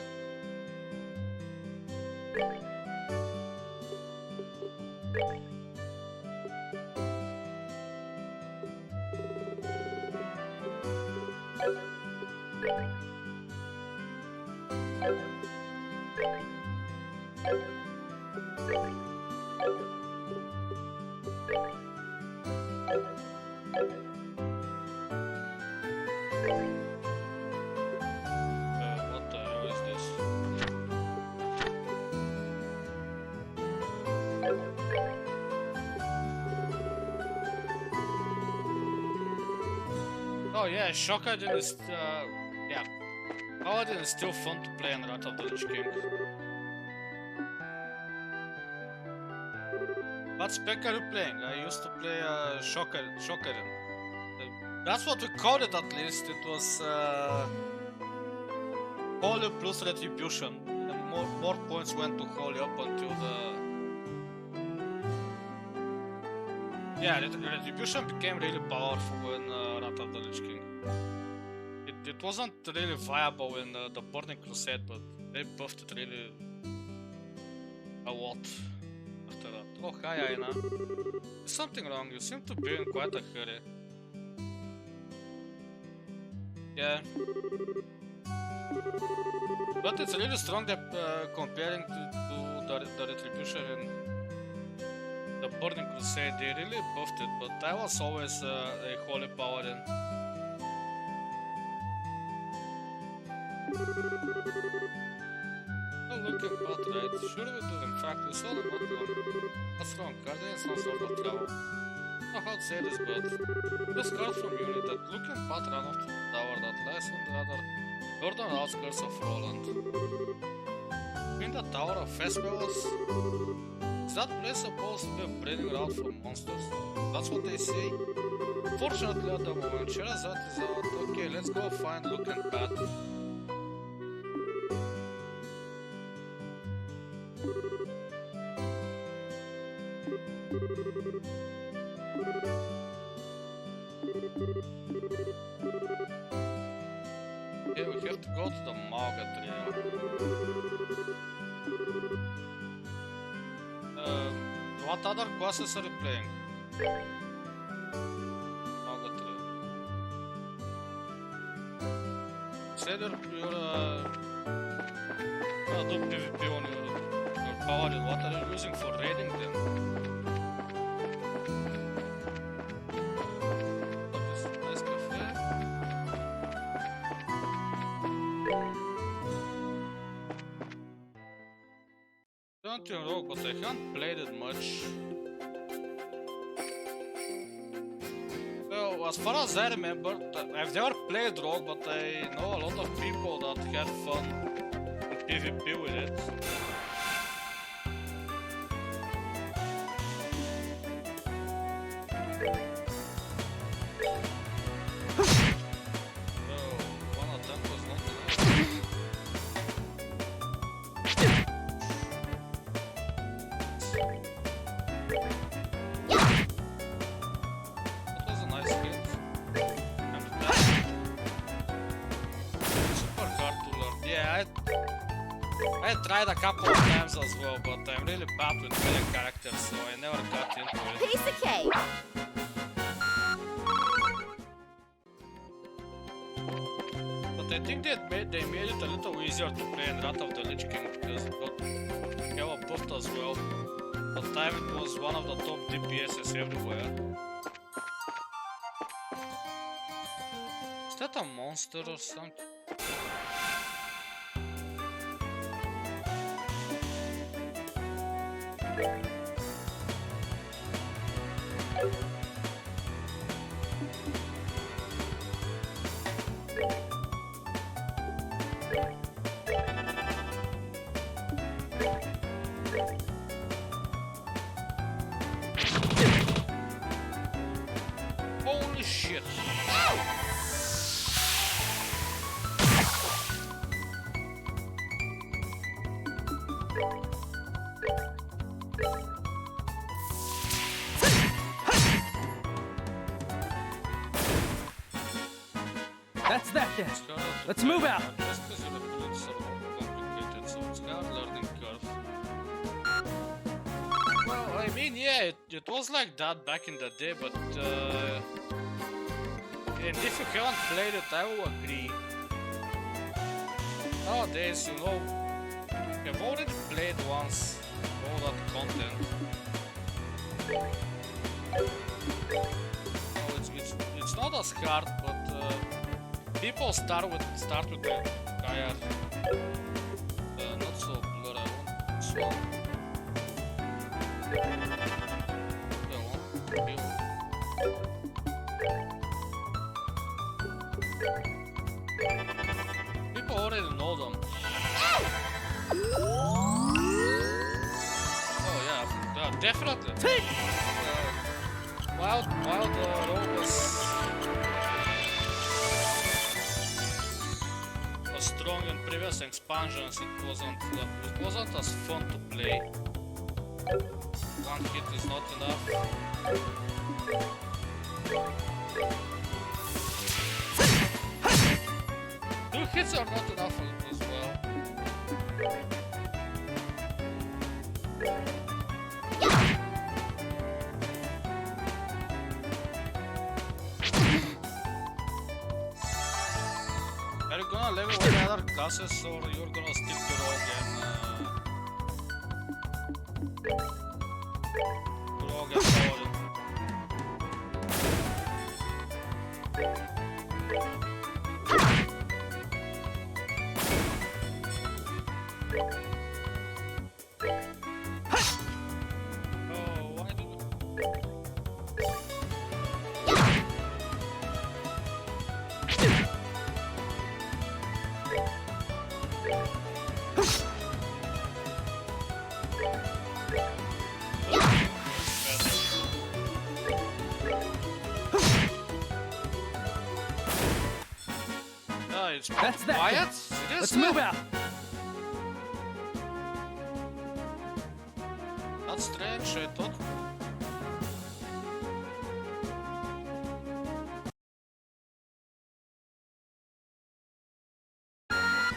What the hell is this? Oh yeah, Shokadin is yeah. Paladin is still fun to play in Wrath of the Lich King. What spec are you playing? I used to play Shokadin. That's what we called it at least. It was Holy plus Retribution. And more points went to Holy up until the... Yeah, Retribution became really powerful in Wrath of the Lich King. It wasn't really viable in the Burning Crusade, but they buffed it really a lot after that. Oh, hi Aina. There's something wrong, you seem to be in quite a hurry. Yeah. But it's really strong that comparing to the Retribution in the Burning Crusade, they really buffed it, but I was always a Holy Paladin. No looking path, right? Sure we do, in fact, we saw them not long. What's wrong? Guardian is some sort of trouble. I don't know how to say this, but this card from unit that looking path ran off to the tower that lies on the other northern outskirts of Roland. In the Tower of Fespelos? Is that place supposed to be a breeding ground for monsters? That's what they say? Fortunately at the moment, Sherazad is out. Okay, let's go find looking path. Okay, we have to go to the Mauga Trail. What other classes are you playing? Mauga Trail. Said you're gonna do PvP on your paladin. What are you using for raiding then? Rogue, but I haven't played it much. Well, as far as I remember, I've never played Rogue, but I know a lot of people that had fun in PvP with it. I tried a couple of times as well, but I'm really bad with killing characters, so I never got into it. Piece of cake. But I think they made it a little easier to play in Wrath of the Lich King because it got hella buffed as well. At the time it was one of the top DPSs everywhere. Is that a monster or something? Holy shit. That's that then. Let's move out. Just because the bullets are complicated, so it's hard learning curve. Well, I mean, yeah, it was like that back in the day, but and if you haven't played it, I will agree. Nowadays, you know, you've already played once all that content. So it's not as hard, but people start with the higher, not so blurry. I want this one. I want real. People already know them. Oh yeah, definitely. While the road was strong in previous expansions, it wasn't as fun to play. One hit is not enough. 2 hits are not enough as well. Are you gonna level with the other classes, or you're gonna stick to Rogue and Paladin? Oh, why did it's That's that. quiet? Let's move out. That's strange, I thought.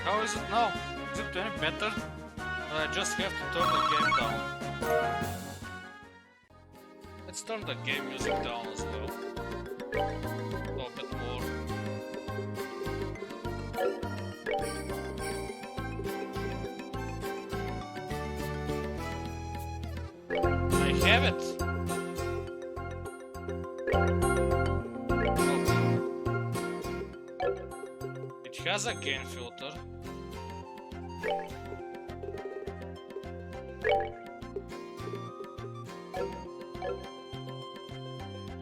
How is it now? Is it any better? Or I just have to turn the game down. Let's turn the game music down as well. A bit more. I have it. It has a gain filter.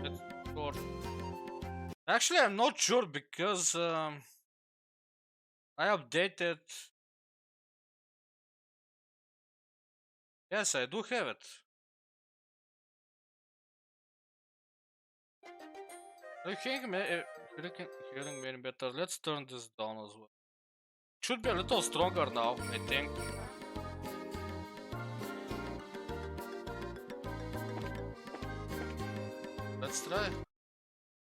Let's go. Actually, I'm not sure because I updated. Yes, I do have it. I think hearing me better. Let's turn this down as well. Should be a little stronger now, I think. Let's try.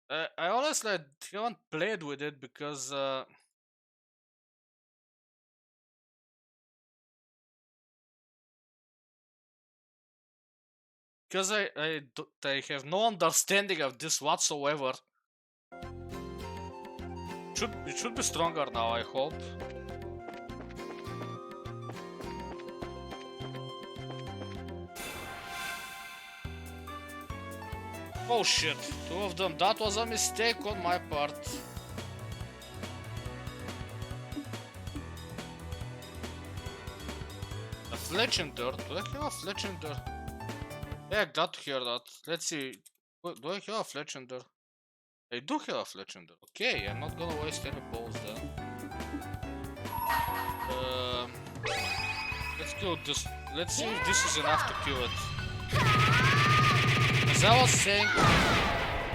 I honestly haven't played with it because I have no understanding of this whatsoever. It should be stronger now, I hope. Oh shit, 2 of them. That was a mistake on my part. A Fletching Dirt? Do I have a Fletching Dirt? Yeah, glad to hear that. Let's see. Do I have a Fletchender? I do have a Fletchender. Okay, I'm not gonna waste any balls then. Let's kill this. Let's see if this is enough to kill it. As I was saying,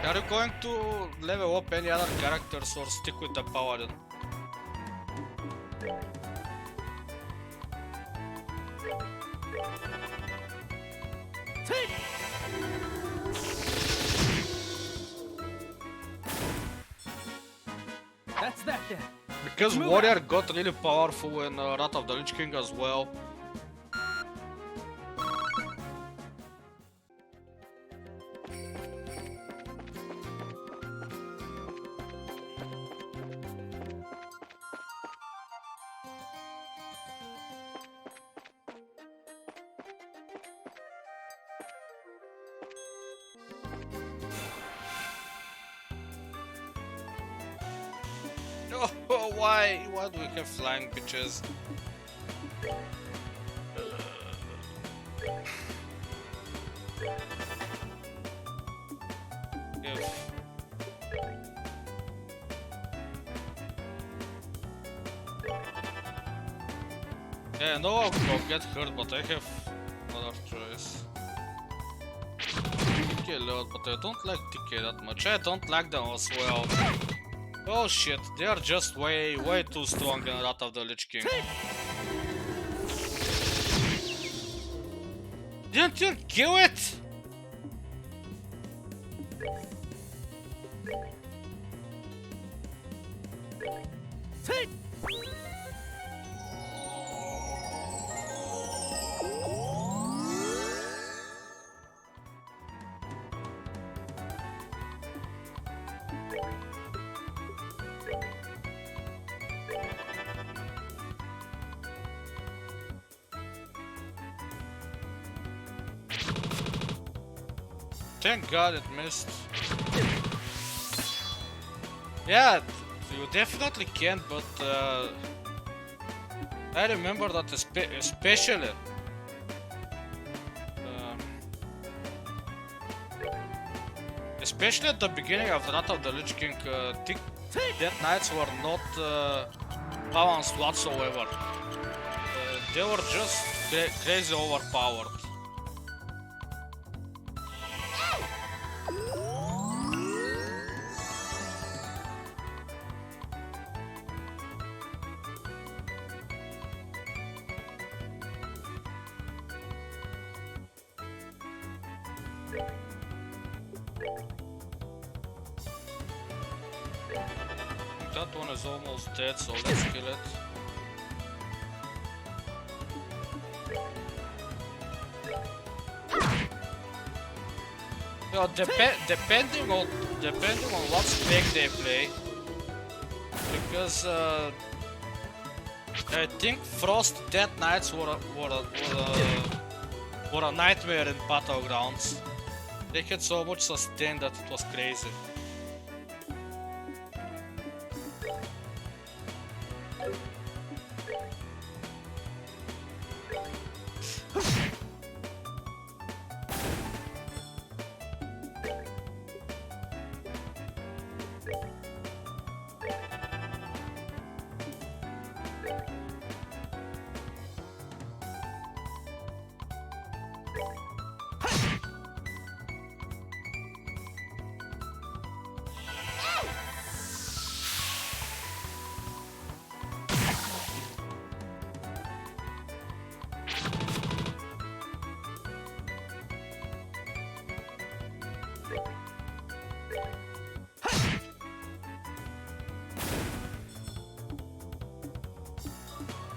are you going to level up any other characters or stick with the Paladin? That's that then. Because Warrior got really powerful in Wrath of the Lich King as well. Oh, why? Why do we have flying bitches? If... Yeah, no, I'll get hurt, but I have another choice. DK load, but I don't like DK that much. I don't like them as well. Oh shit, they are just way too strong in Wrath of the Lich King. Didn't you kill it? Thank God it missed. Yeah, you definitely can, but I remember that especially especially at the beginning of Wrath of the Lich King, Death Knights were not balanced whatsoever. They were just crazy overpowered. That one is almost dead, so let's kill it. Yeah, depending on what spec they play, because I think Frost Death Knights were a nightmare in Battlegrounds. They had so much sustain that it was crazy.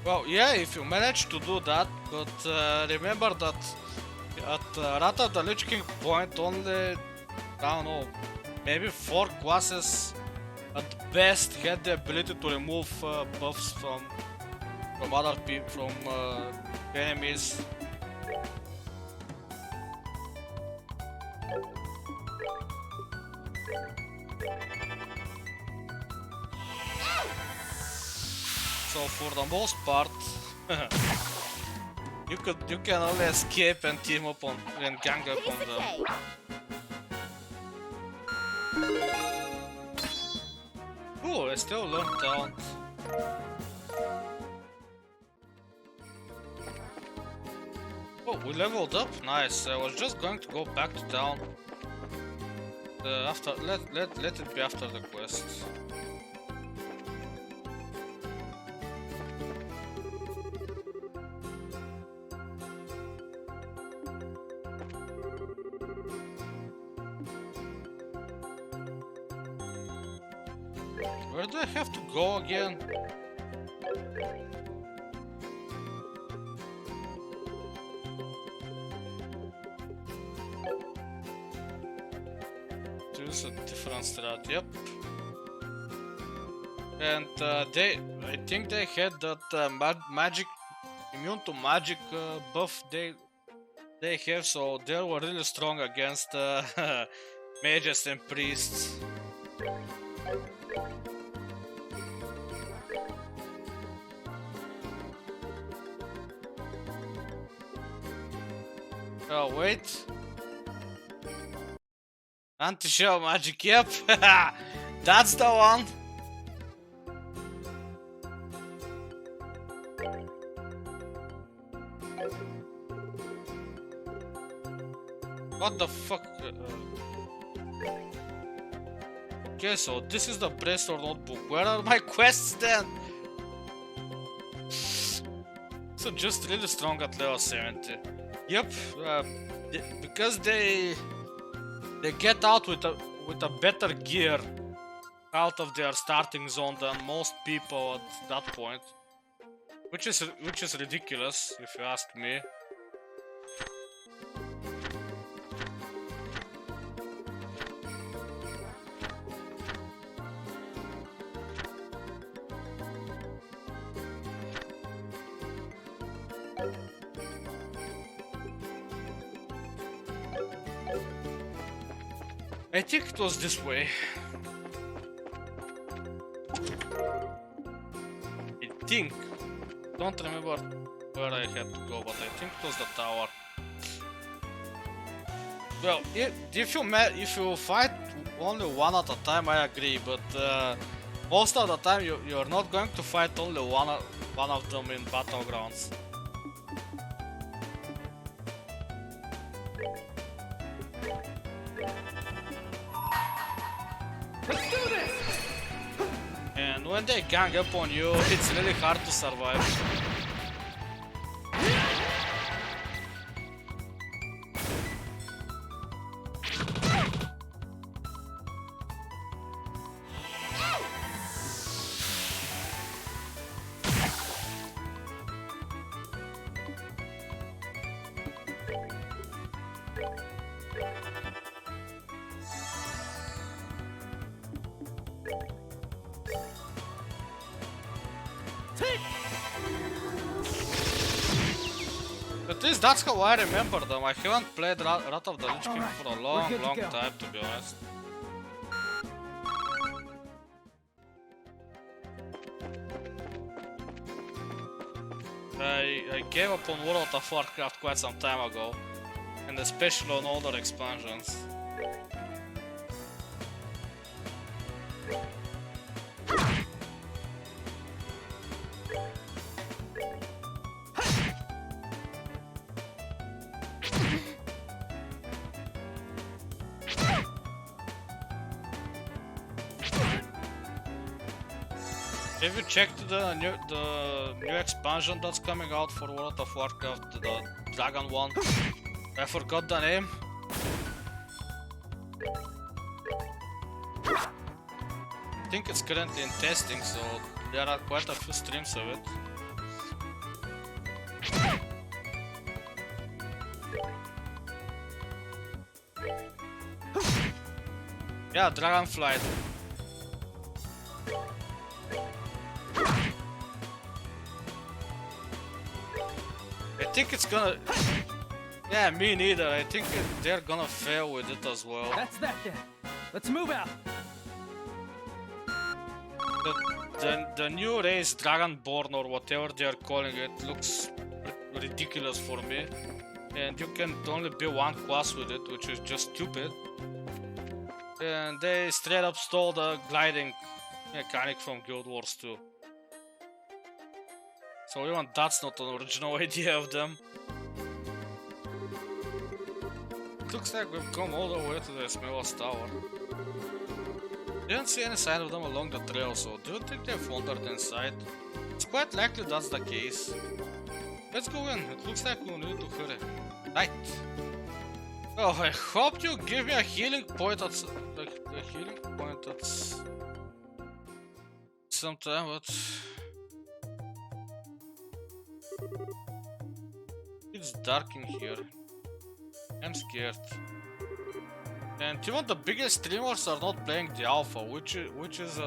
Well, yeah, if you manage to do that, but remember that at Wrath of the Lich King point only, I don't know, maybe 4 classes at best had the ability to remove buffs from other people, from enemies. So for the most part, you can only escape and team up on and gang up Piece on of them. cake. Cool, I still learned talent. Oh, we leveled up. Nice. I was just going to go back to town. After let it be after the quest. Where do I have to go again? Choose a different strat, yep. And I think they had that magic, immune to magic buff they have, so they were really strong against mages and priests. Oh, wait. Anti-shell magic, yep. That's the one. What the fuck? Okay, so this is the Brainstorm notebook. Where are my quests then? So just really strong at level 70. Yep, because they get out with a better gear out of their starting zone than most people at that point, which is ridiculous if you ask me. I think it was this way. I think. Don't remember where I had to go, but I think it was the tower. Well, if you fight only one at a time, I agree, but most of the time you're not going to fight only one of them in battlegrounds. Let's do this! And when they gang up on you, it's really hard to survive. At least that's how I remember them. I haven't played Wrath of the Lich King for a long time, to be honest. I gave up on World of Warcraft quite some time ago, and especially on older expansions. Have you checked the new expansion that's coming out for World of Warcraft, the Dragon one? I forgot the name. I think it's currently in testing, so there are quite a few streams of it. Yeah, Dragonflight. I think it's gonna... Yeah, me neither. I think they're gonna fail with it as well. That's that then. Let's move out. The new race, Dragonborn or whatever they are calling it, looks ridiculous for me. And you can only be one class with it, which is just stupid. And they straight up stole the gliding mechanic from Guild Wars 2. So even that's not an original idea of them. It looks like we've come all the way to the Smelos Tower. Didn't see any sign of them along the trail, so do you think they've wandered inside? It's quite likely that's the case. Let's go in, it looks like we'll need to hurry. Right. Oh, I hope you give me a healing point at a healing point at some time, but it's dark in here. I'm scared. And even the biggest streamers are not playing the alpha, which is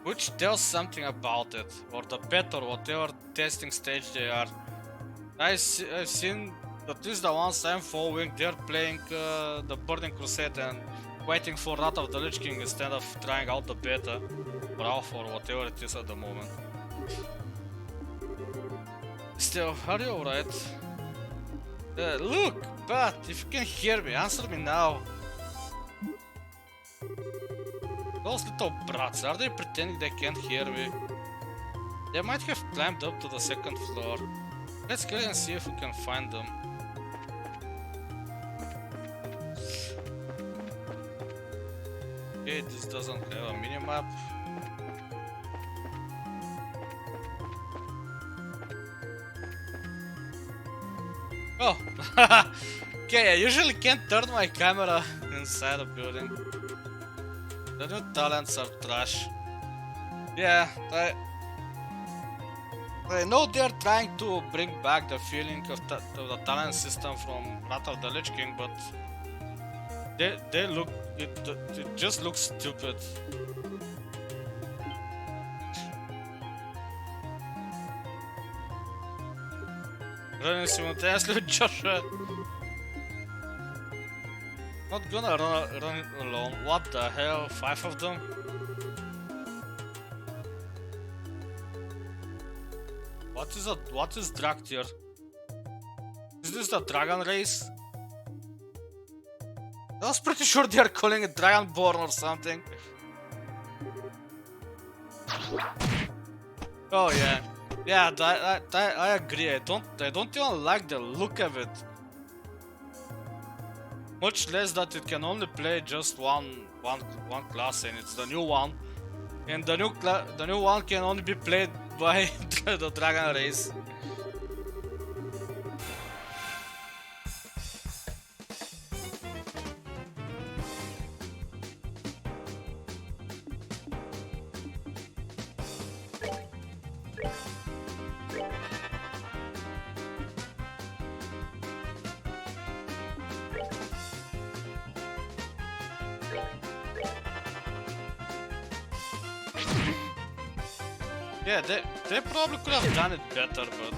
which tells something about it, or the beta, or whatever testing stage they are. I've seen at least the ones I'm following, they're playing the Burning Crusade and waiting for Wrath of the Lich King instead of trying out the beta or alpha or whatever it is at the moment. Still, are you alright? Look, Bat, if you can hear me, answer me now. Those little brats, are they pretending they can't hear me? They might have climbed up to the second floor. Let's go and see if we can find them. Okay, this doesn't have a minimap. Oh! Okay, I usually can't turn my camera inside a building. The new talents are trash. Yeah, I know they're trying to bring back the feeling of the talent system from Wrath of the Lich King, but they look, it just looks stupid. Running simultaneously with Joshua. Not gonna run alone. What the hell? 5 of them? What is Draktyr? Is this the dragon race? I was pretty sure they are calling it Dragonborn or something. Oh yeah. Yeah, I agree. I don't even like the look of it. Much less that it can only play just one class, and it's the new one. And the new one can only be played by the dragon race. Yeah, they probably could have done it better, but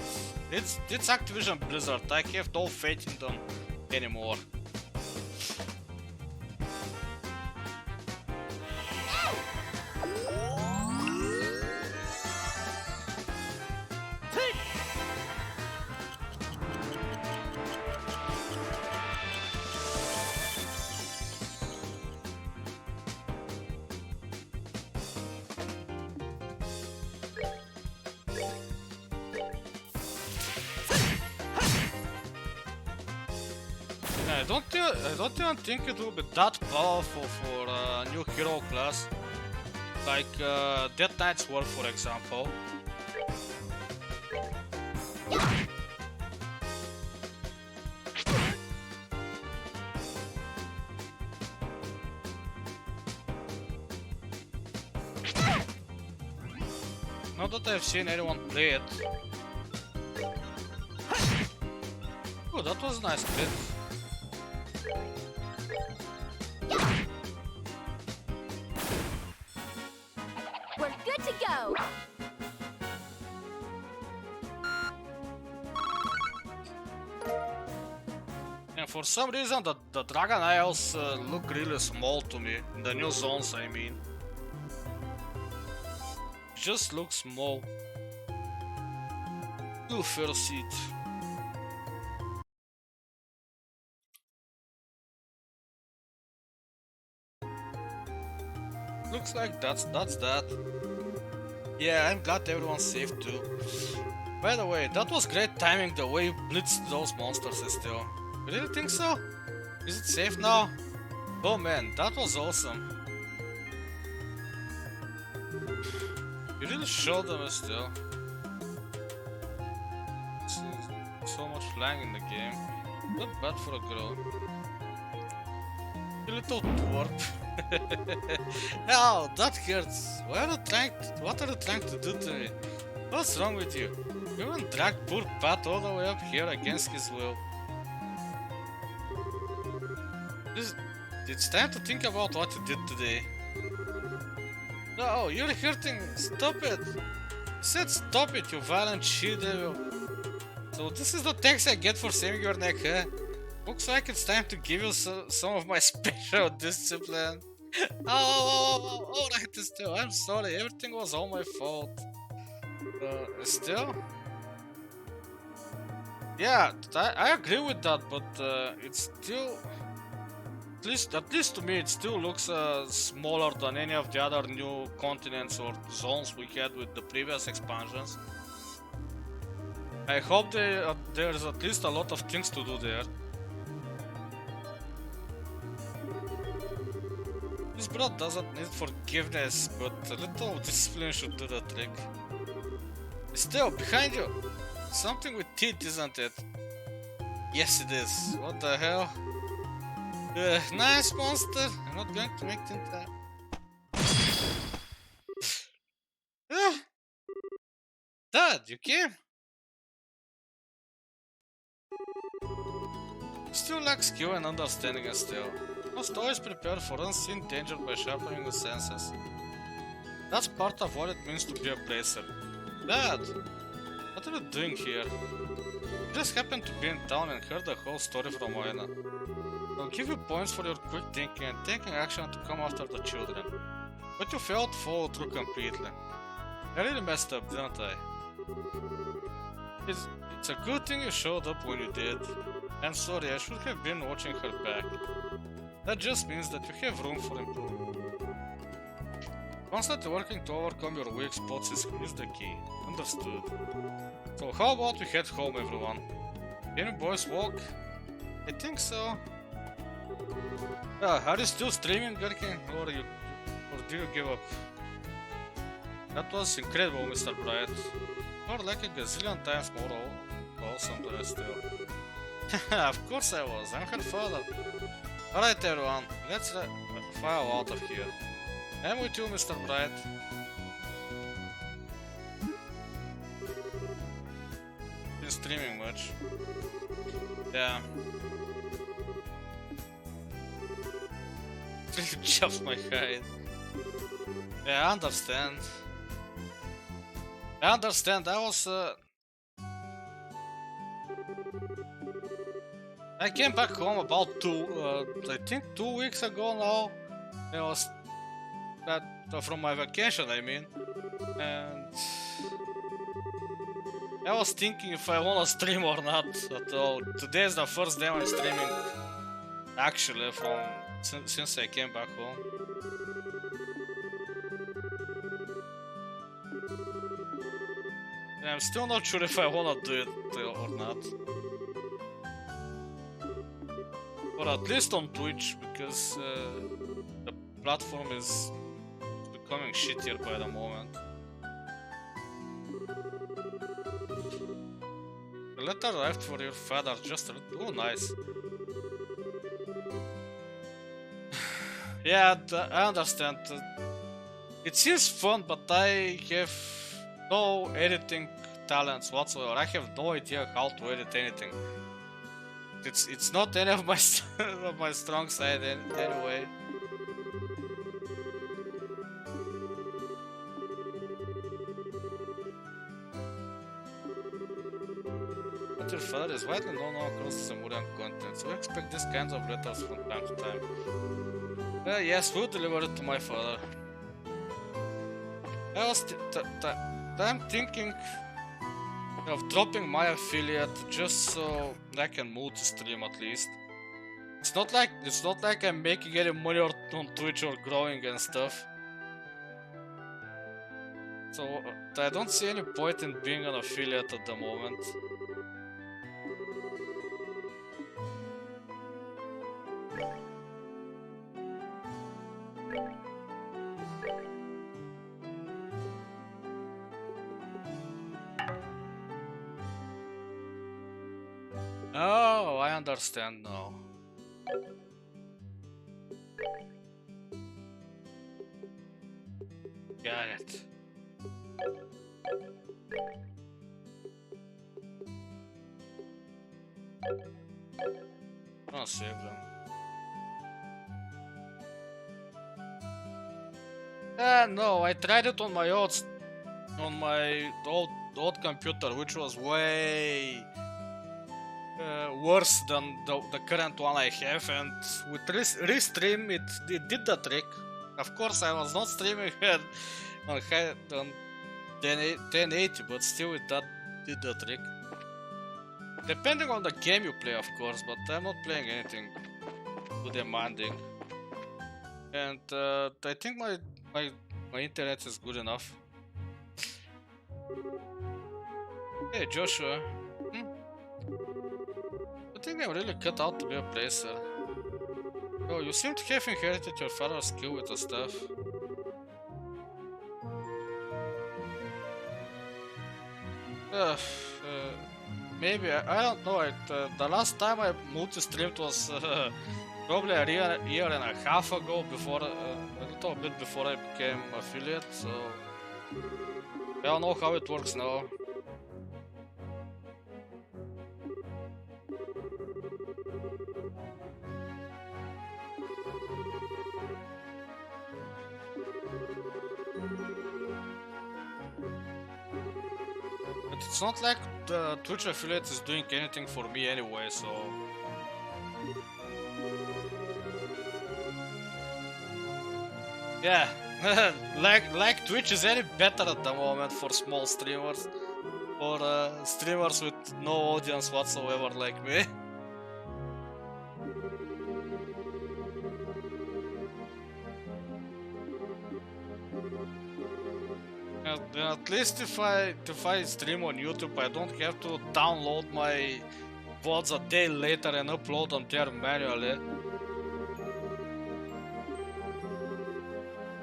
it's Activision Blizzard. I have no faith in them anymore. I don't even think it will be that powerful for a new hero class, like Dead Knight's War, for example. Not that I've seen anyone play it. Oh, that was a nice bit. We're good to go. And for some reason the Dragon Isles look really small to me. The new zones, I mean. Just look small. Ooh, first seat. Looks like that's that. Yeah, I'm glad everyone's safe too. By the way, that was great timing the way you blitzed those monsters still. You really think so? Is it safe now? Oh man, that was awesome. You really showed them still. So much flying in the game. Not bad for a girl. You little twerp. Ow, that hurts. What are you trying to do to me? What's wrong with you? You even dragged poor Pat all the way up here against his will. It's time to think about what you did today. No, you're hurting. Stop it. I said stop it, you violent she-devil. So this is the thanks I get for saving your neck, huh? Looks like it's time to give you some of my special discipline. Alright, still, I'm sorry, everything was all my fault. Still? Yeah, I agree with that, but it's still... At least to me, it still looks smaller than any of the other new continents or zones we had with the previous expansions. I hope there's at least a lot of things to do there. This bro doesn't need forgiveness, but a little discipline should do the trick. Still, behind you! Something with teeth, isn't it? Yes, it is. What the hell? Nice monster! I'm not going to make it that. Dad, you came? Still lack skill and understanding still. Must always prepare for unseen danger by sharpening the senses. That's part of what it means to be a bracer. Dad! What are you doing here? You just happened to be in town and heard the whole story from Moena. I'll give you points for your quick thinking and taking action to come after the children. But you failed to follow through completely. I really messed up, didn't I? It's a good thing you showed up when you did. I'm sorry, I should have been watching her back. That just means that you have room for improvement. Constantly working to overcome your weak spots is the key. Understood. So how about we head home, everyone? Can you boys walk? I think so. Are you still streaming, Gherkin? Or did you give up? That was incredible, Mr. Bright. You're like a gazillion times more awesome than I still. Of course I was, I'm her father. Alright everyone, let's file out of here. I'm with you, Mr. Bright. Been streaming much. Yeah. Really chopped my head. Yeah, I understand. I was I came back home about I think 2 weeks ago now. I was from my vacation, I mean, and I was thinking if I wanna stream or not at all. Today is the first day I'm streaming, actually, since I came back home. And I'm still not sure if I wanna do it or not. Or at least on Twitch, because the platform is becoming shittier by the moment. The letter arrived for your father, just oh nice. Yeah, I understand. It seems fun, but I have no editing talents whatsoever. I have no idea how to edit anything. It's not any of my my strong side anyway. But your father is widely known all across the Zamurian continent, so we expect these kinds of letters from time to time. Yes, we'll deliver it to my father. I'm thinking of dropping my affiliate just so I can move to stream at least. It's not like I'm making any money on Twitch or growing and stuff. So I don't see any point in being an affiliate at the moment. Oh, I understand now. Got it. I'll save them. No, I tried it on my old computer, which was way worse than the current one I have, and with restream it did the trick. Of course, I was not streaming on 1080, but still it did the trick. Depending on the game you play, of course, but I'm not playing anything too demanding. And I think my internet is good enough. Hey Joshua. I think I'm really cut out to be a placer. Oh, you seem to have inherited your father's skill with the stuff. Maybe, I don't know. The last time I multi-streamed was probably a year and a half ago, before a little bit before I became affiliate, so I don't know how it works now. But it's not like the Twitch affiliate is doing anything for me anyway, so... Yeah, like Twitch is any better at the moment for small streamers, or streamers with no audience whatsoever like me. And at least if I stream on YouTube, I don't have to download my VODs a day later and upload them there manually.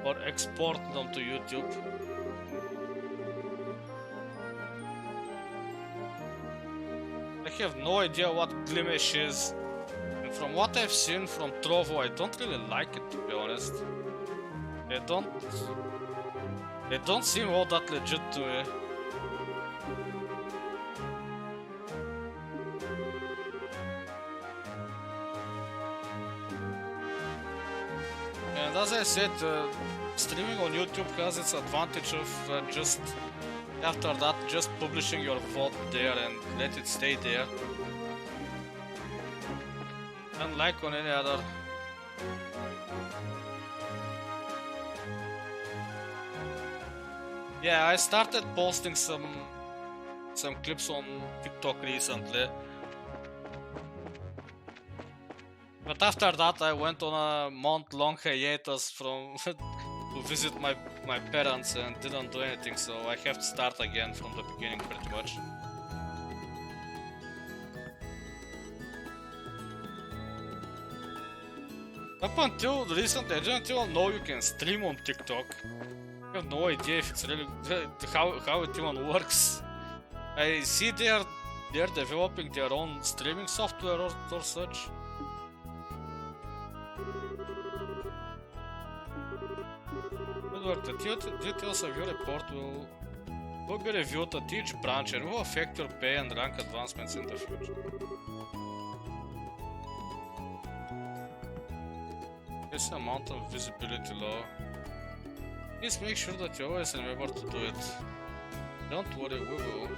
Or export them to YouTube. I have no idea what Glimesh is. And from what I've seen from Trovo, I don't really like it, to be honest. They don't seem all that legit to me. And as I said, streaming on YouTube has its advantage of just after that, just publishing your VOD there and let it stay there. Unlike on any other. Yeah, I started posting some clips on TikTok recently. But after that I went on a month-long hiatus from to visit my parents and didn't do anything, so I have to start again from the beginning pretty much. Up until recently I didn't even know you can stream on TikTok. I have no idea if it's really how it even works. I see they're developing their own streaming software or such. Edward, the details of your report will be reviewed at each branch and will affect your pay and rank advancements in the future. This amount of visibility low. Please make sure that you always remember to do it. Don't worry, we will.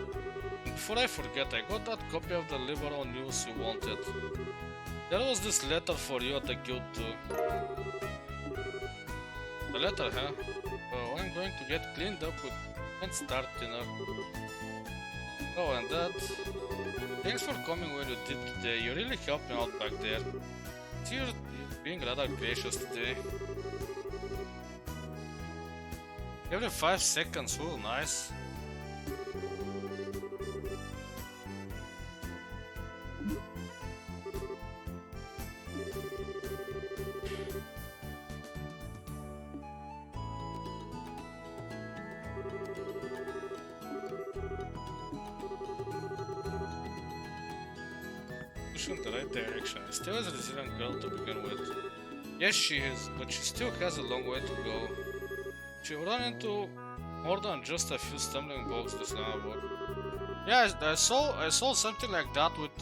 And before I forget, I got that copy of the liberal news you wanted. There was this letter for you at the guild too. The letter, huh? Well, I'm going to get cleaned up and start dinner. Oh, and that... Thanks for coming when you did today, you really helped me out back there. See, you're being rather gracious today. Every 5 seconds, ooh, nice. In the right direction. Still is a resilient girl to begin with. Yes, she is, but she still has a long way to go. She'll run into more than just a few stumbling blocks this level. Yeah, I saw something like that with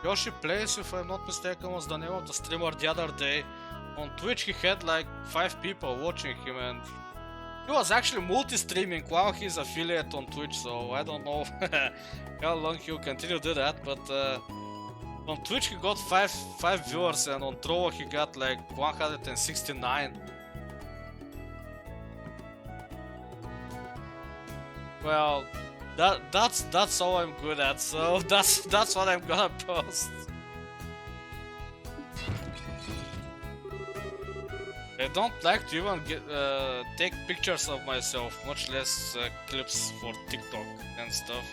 Yoshi Plays, if I'm not mistaken, was the name of the streamer the other day. On Twitch he had like 5 people watching him, and he was actually multi-streaming while he's affiliate on Twitch, so I don't know how long he'll continue to do that, but on Twitch he got 5 viewers, and on Trovo he got like 169. Well, that's all I'm good at, so that's what I'm gonna post. I don't like to even take pictures of myself, much less clips for TikTok and stuff.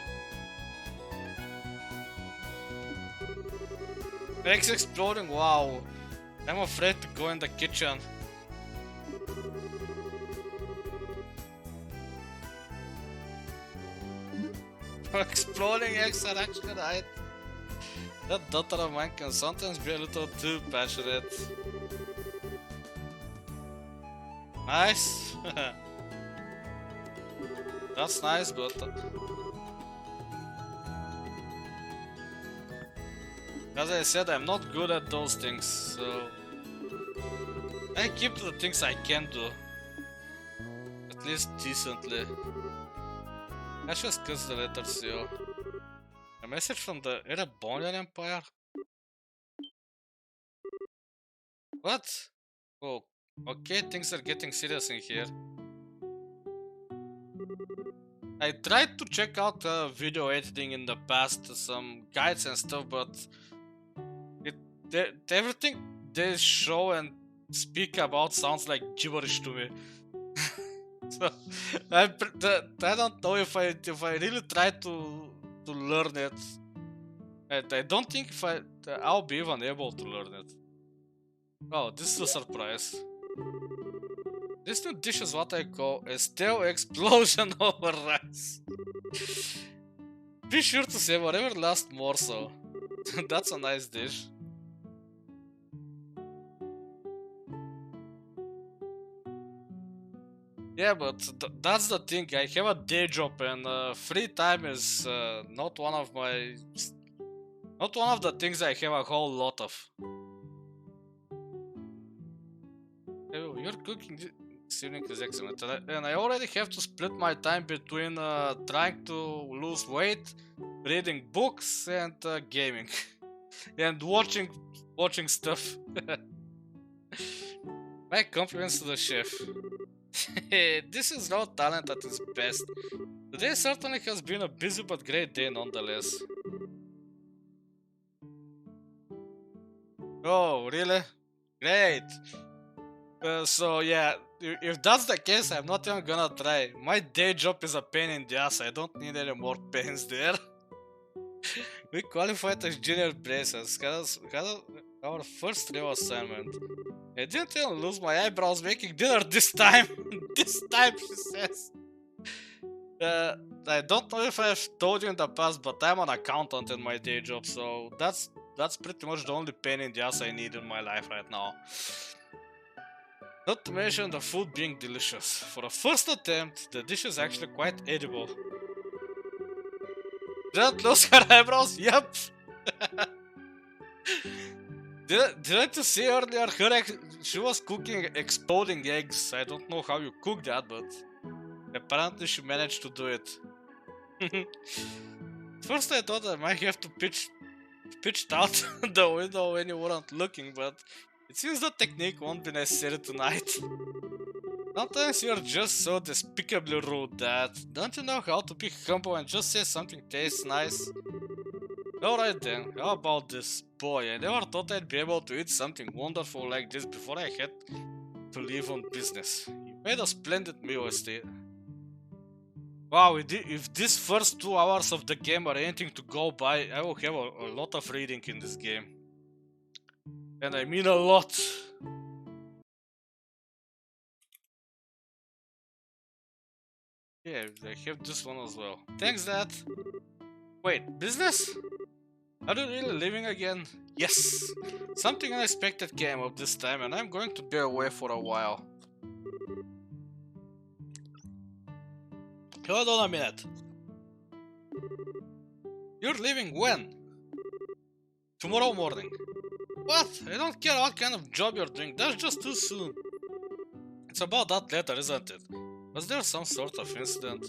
Eggs exploding, wow. I'm afraid to go in the kitchen. Exploding eggs are actually right. That daughter of mine can sometimes be a little too passionate. Nice. That's nice, but as I said, I'm not good at those things, so I keep to the things I can do, at least decently. Let's just cut the letters here. A message from the Erebonian Empire? What? Oh, okay, things are getting serious in here. I tried to check out video editing in the past, some guides and stuff, but everything they show and speak about sounds like gibberish to me. So I don't know if I really try to learn it. I don't think I'll be even able to learn it. Oh, this is a surprise. This new dish is what I call a stale explosion over rice. Be sure to save whatever last morsel. That's a nice dish. Yeah, but that's the thing. I have a day job, and free time is not one of the things I have a whole lot of. Oh, your cooking this evening is excellent, and I already have to split my time between trying to lose weight, reading books, and gaming, and watching stuff. My compliments to the chef. This is raw talent at its best. Today certainly has been a busy but great day nonetheless. Oh, really? Great! So yeah, if that's the case, I'm not even gonna try. My day job is a pain in the ass, I don't need any more pains there. We qualified as junior bracers, had our first real assignment. I didn't even lose my eyebrows making dinner this time. This time, she says. I don't know if I've told you in the past, but I'm an accountant in my day job, so that's pretty much the only pain in the ass I need in my life right now. Not to mention the food being delicious. For a first attempt, the dish is actually quite edible. Didn't lose her eyebrows? Yep! Didn't you see earlier? She was cooking exploding eggs. I don't know how you cook that, but apparently she managed to do it. First I thought I might have to pitched out the window when you weren't looking, but it seems the technique won't be necessary tonight. Sometimes you're just so despicably rude that don't you know how to be humble and just say something tastes nice? Alright then, how about this? Boy, I never thought I'd be able to eat something wonderful like this before I had to leave on business. You Made a splendid meal, Steve. Wow, if these first 2 hours of the game are anything to go by, I will have a lot of reading in this game. And I mean a lot. Yeah, I have this one as well. Thanks, Dad. Wait, business? Are you really leaving again? Yes! Something unexpected came up this time and I'm going to be away for a while. Hold on a minute. You're leaving when? Tomorrow morning. What? I don't care what kind of job you're doing, that's just too soon. It's about that letter, isn't it? Was there some sort of incident?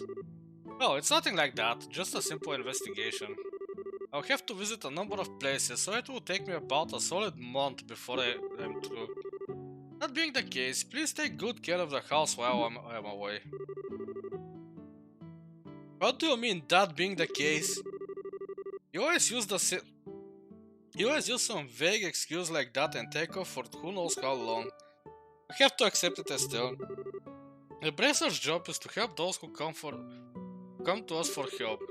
No, it's nothing like that, just a simple investigation. I'll have to visit a number of places, so it will take me about a solid month before I'm through. That being the case, please take good care of the house while I'm away. What do you mean, that being the case? You always use some vague excuse like that and take off for who knows how long. I have to accept it, Estelle. The Bracer's job is to help those who come to us for help.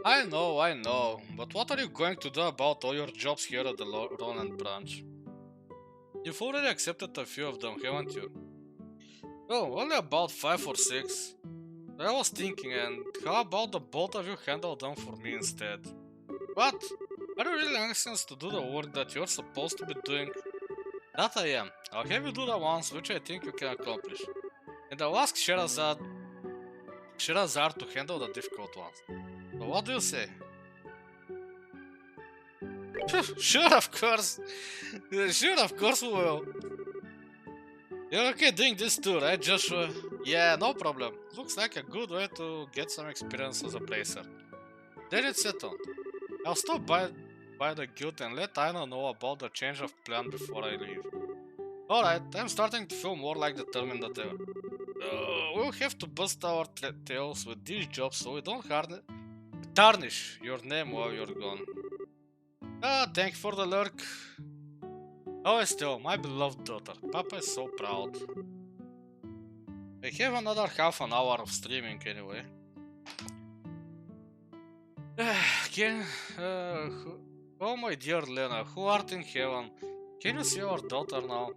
I know, but what are you going to do about all your jobs here at the Ronan branch? You've already accepted a few of them, haven't you? Oh, only about 5 or 6. I was thinking, and how about the both of you handle them for me instead? What? Are you really anxious to do the work that you're supposed to be doing? That I am. I'll have you do the ones which I think you can accomplish. And I'll ask Sherazad to handle the difficult ones. So what do you say? Sure, of course. Sure, of course we will. You're okay doing this too, right, Joshua? Yeah, no problem. Looks like a good way to get some experience as a bracer. Then it's settled. I'll stop by the guild and let Aina know about the change of plan before I leave. Alright, I'm starting to feel more like determined than ever. We'll have to bust our tails with these jobs so we don't tarnish your name while you're gone. Thank you for the lurk. Oh, Estelle, my beloved daughter. Papa is so proud. I have another half an hour of streaming anyway. Oh my dear Lena, who art in heaven? Can you see our daughter now?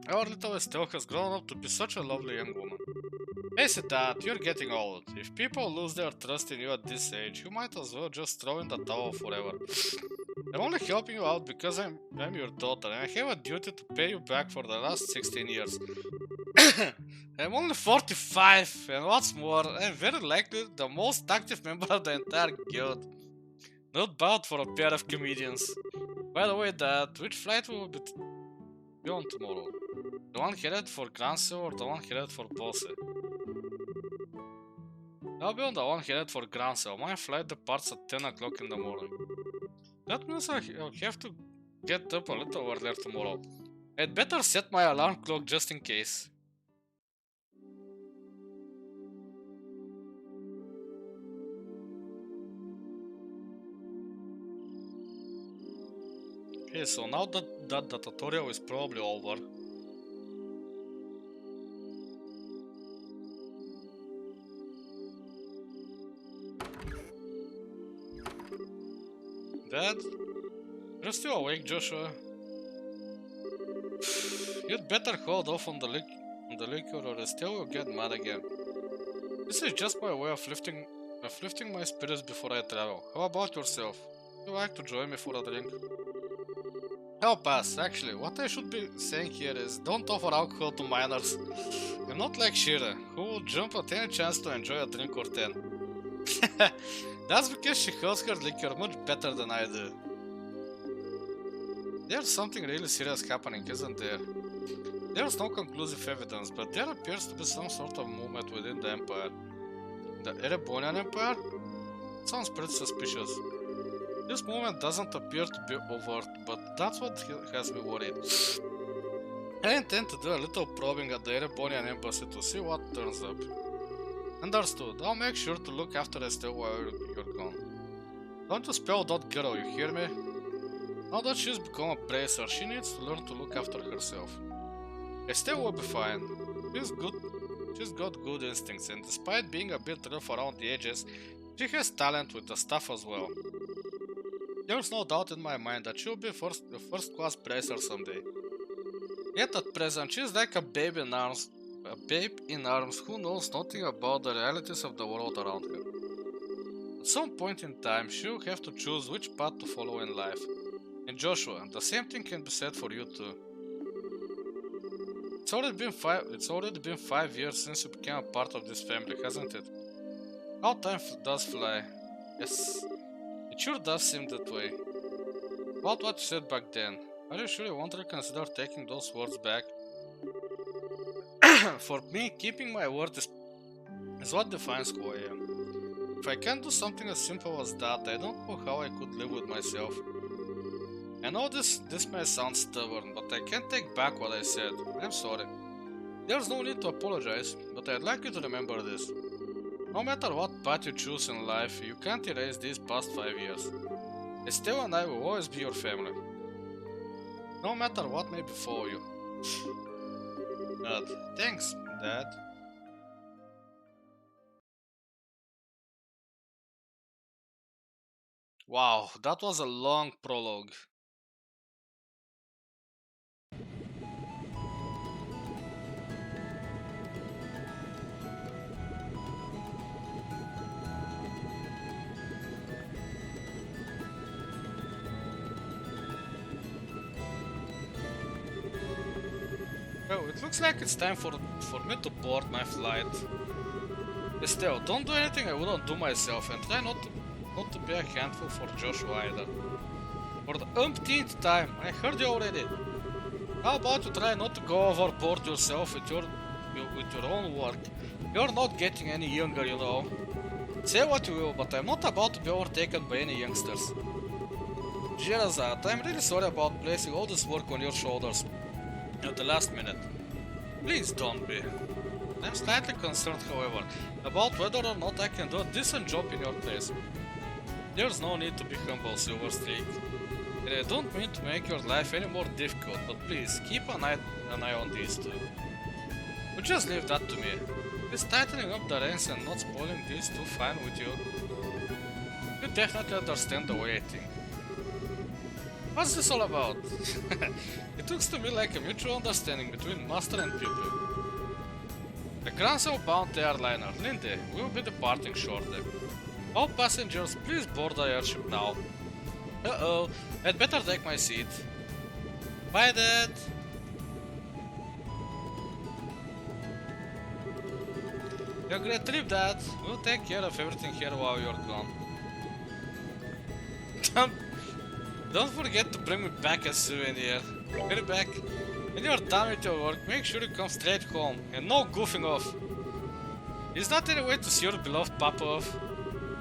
Our little Estelle has grown up to be such a lovely young woman. Face it, Dad, you're getting old. If people lose their trust in you at this age, you might as well just throw in the towel forever. I'm only helping you out because I'm your daughter and I have a duty to pay you back for the last 16 years. I'm only 45 and what's more, I'm very likely the most active member of the entire guild. Not bad for a pair of comedians. By the way, Dad, which flight will we be on tomorrow? The one headed for Grancio or the one headed for Bose? I'll be on the one headed for Grancio. My flight departs at 10 o'clock in the morning. That means I'll have to get up a little earlier tomorrow. I'd better set my alarm clock just in case. Okay, so now that the tutorial is probably over. Dad? You're still awake, Joshua? You'd better hold off on the liquor or Estelle will get mad again. This is just my way of lifting my spirits before I travel. How about yourself? Would you like to join me for a drink? I'll pass. Actually, what I should be saying here is don't offer alcohol to minors. I'm not like Shira, who will jump at any chance to enjoy a drink or 10. That's because she holds her liquor much better than I do. There's something really serious happening, isn't there? There's no conclusive evidence, but there appears to be some sort of movement within the Empire. The Erebonian Empire? Sounds pretty suspicious. This movement doesn't appear to be overt, but that's what has me worried. I intend to do a little probing at the Erebonian Embassy to see what turns up. Understood. I'll make sure to look after Estelle while you're gone. Don't you spell that girl, you hear me? Now that she's become a bracer, she needs to learn to look after herself. Estelle will be fine. She's got good instincts, and despite being a bit rough around the edges, she has talent with the stuff as well. There's no doubt in my mind that she'll be a first-class bracer someday. Yet at present, she's like a babe in arms who knows nothing about the realities of the world around her. At some point in time, she'll have to choose which path to follow in life. And Joshua, the same thing can be said for you too. It's already been 5 years since you became a part of this family, hasn't it? How time does fly. Yes, it sure does seem that way. About what you said back then, are you sure you won't reconsider taking those words back? For me, keeping my word is what defines who I am. If I can't do something as simple as that, I don't know how I could live with myself. I know this may sound stubborn, but I can't take back what I said. I'm sorry. There's no need to apologize, but I'd like you to remember this. No matter what path you choose in life, you can't erase these past 5 years. Estelle and I will always be your family. No matter what may befall you. Thanks, Dad. Wow, that was a long prologue. Well, it looks like it's time for me to board my flight. Estelle, don't do anything I wouldn't do myself, and try not to be a handful for Joshua either. For the umpteenth time, I heard you already. How about you try not to go overboard yourself with your own work? You're not getting any younger, you know. Say what you will, but I'm not about to be overtaken by any youngsters. Sherazade, I'm really sorry about placing all this work on your shoulders at the last minute. Please don't be. I'm slightly concerned, however, about whether or not I can do a decent job in your place. There's no need to be humble, Silverstreak. And I don't mean to make your life any more difficult, but please keep an eye on these two. But just leave that to me. Is tightening up the reins and not spoiling these two fine with you? You definitely understand the way I think. What's this all about? It looks to me like a mutual understanding between master and pupil. The Cransel-bound airliner, Lindy, will be departing shortly. All passengers, please board the airship now. Uh-oh, I'd better take my seat. Bye, Dad! Have a great trip, Dad. We'll take care of everything here while you're gone. Don't forget to bring me back a souvenir. Hurry back. When you're done with your work, make sure you come straight home and no goofing off. Is that any way to see your beloved Papa off?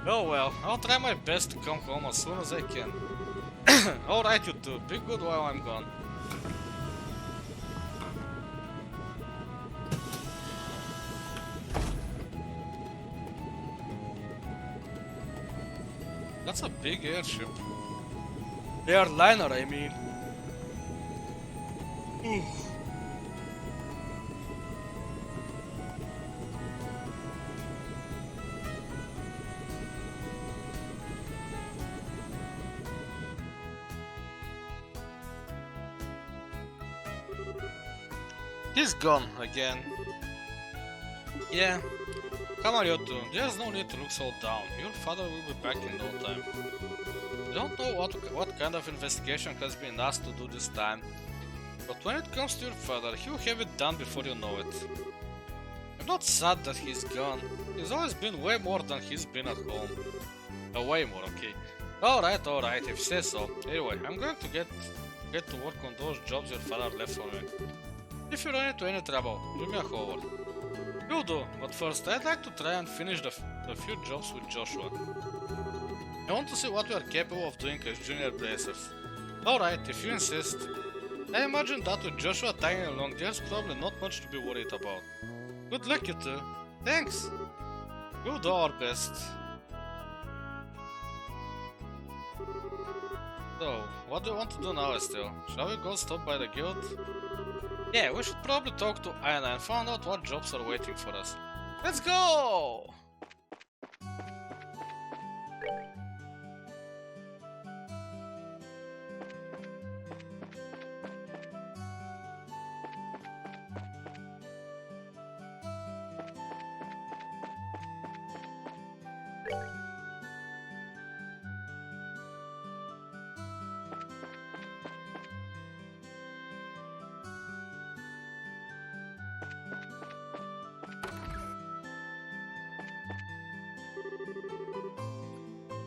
Oh well, I'll try my best to come home as soon as I can. Alright, you two, be good while I'm gone. That's a big airship. Airliner, I mean. He's gone again. Yeah. Come on, you two. There's no need to look so down. Your father will be back in no time. I don't know what kind of investigation has been asked to do this time, but when it comes to your father, he'll have it done before you know it. I'm not sad that he's gone. He's always been way more than he's been at home. Way more, okay. Alright, if you say so. Anyway, I'm going to get to work on those jobs your father left for me. If you run into any trouble, give me a holler. Will do, but first I'd like to try and finish the few jobs with Joshua. I want to see what we are capable of doing as junior bracers. Alright, if you insist. I imagine that with Joshua tagging along, there's probably not much to be worried about. Good luck, you two. Thanks. We'll do our best. So, what do you want to do now, Estelle? Shall we go stop by the guild? Yeah, we should probably talk to Anna and find out what jobs are waiting for us. Let's go!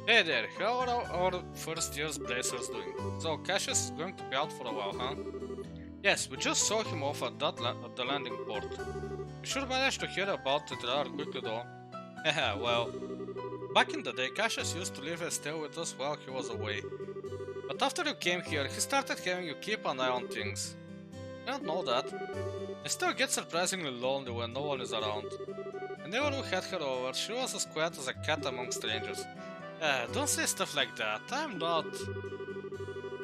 Hey there, how are our first year's Blazers doing? So, Cassius is going to be out for a while, huh? Yes, we just saw him off at the landing port. We should manage to hear about it rather quickly though. Haha, well, back in the day, Cassius used to live and stay with us while he was away. But after you came here, he started having you keep an eye on things. I don't know that. I still get surprisingly lonely when no one is around. Whenever we had her over, she was as quiet as a cat among strangers. Don't say stuff like that, I'm not.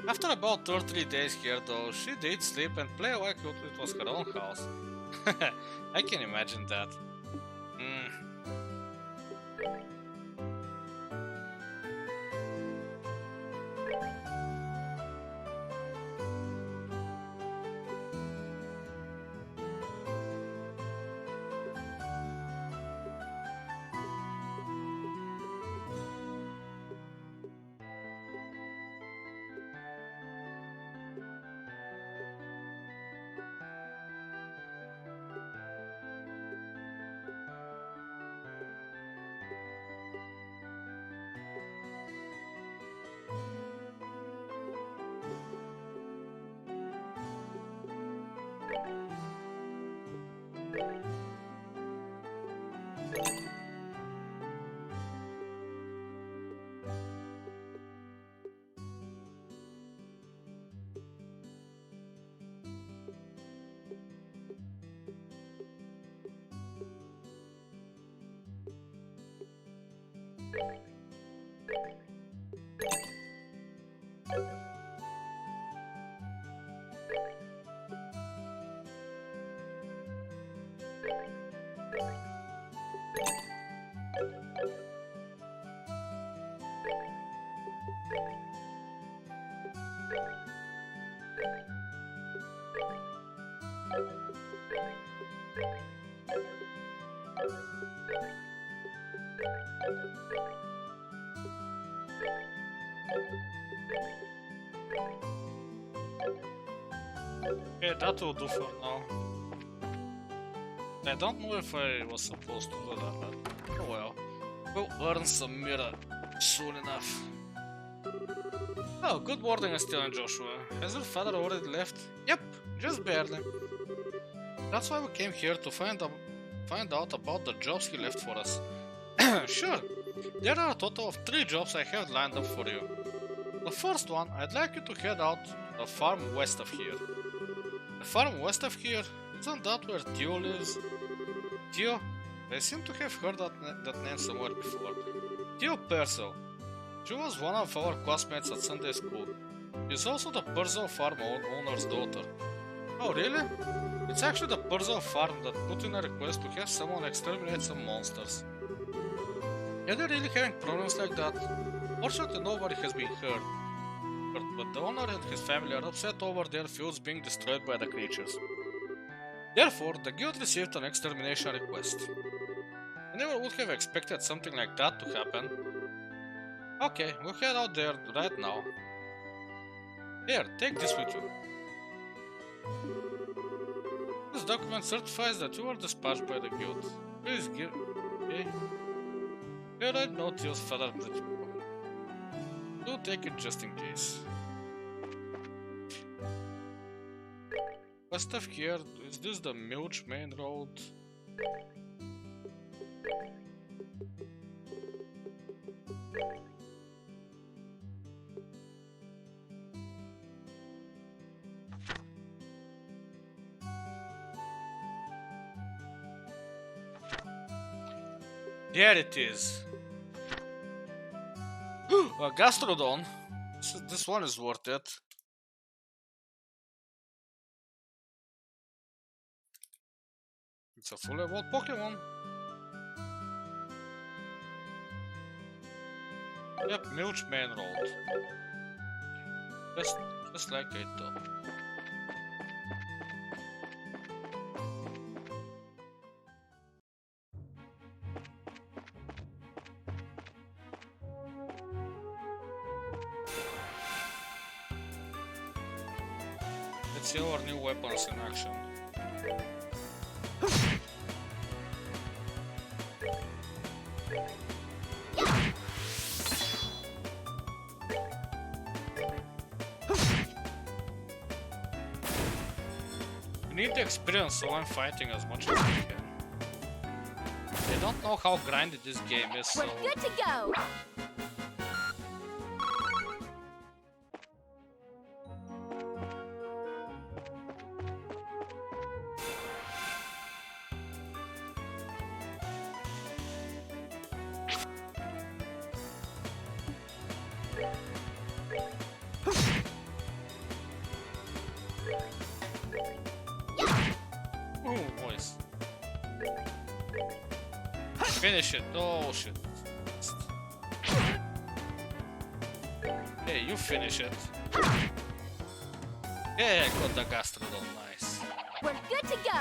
After about 2 or 3 days here though, she did sleep and play like it was her own house. I can imagine that. Okay, that will do for now. I don't know if I was supposed to do that, but oh well. We'll earn some mirror soon enough. Oh, good morning, Estelle and Joshua. Has your father already left? Yep, just barely. That's why we came here to find out about the jobs he left for us. Sure, there are a total of 3 jobs I have lined up for you. The first one, I'd like you to head out to the farm west of here. The farm west of here? Isn't that where Theo lives? Theo? I seem to have heard that name somewhere before. Theo Purcell. She was one of our classmates at Sunday school. She's also the Purcell farm owner's daughter. Oh really? It's actually the Purcell farm that put in a request to have someone exterminate some monsters. Are they really having problems like that? Fortunately nobody has been hurt, but the owner and his family are upset over their fields being destroyed by the creatures. Therefore, the guild received an extermination request. I never would have expected something like that to happen. Okay, we'll head out there right now. Here, take this with you. This document certifies that you were dispatched by the guild. Please give... Okay. Here I know Theo's father pretty well. Do take it just in case. West of here, is this the Milch main road? There it is. A Gastrodon. This one is worth it. It's a fully evolved Pokemon. Yep, Milch Main Road. Just like I thought. Let's see our new weapons in action. We need the experience, so I'm fighting as much as I can. I don't know how grindy this game is, so... We're good to go. Oh, boys. Finish it. Oh, shit. Hey, you finish it. Yeah, I got the Gastrodon. Nice. We're good to go.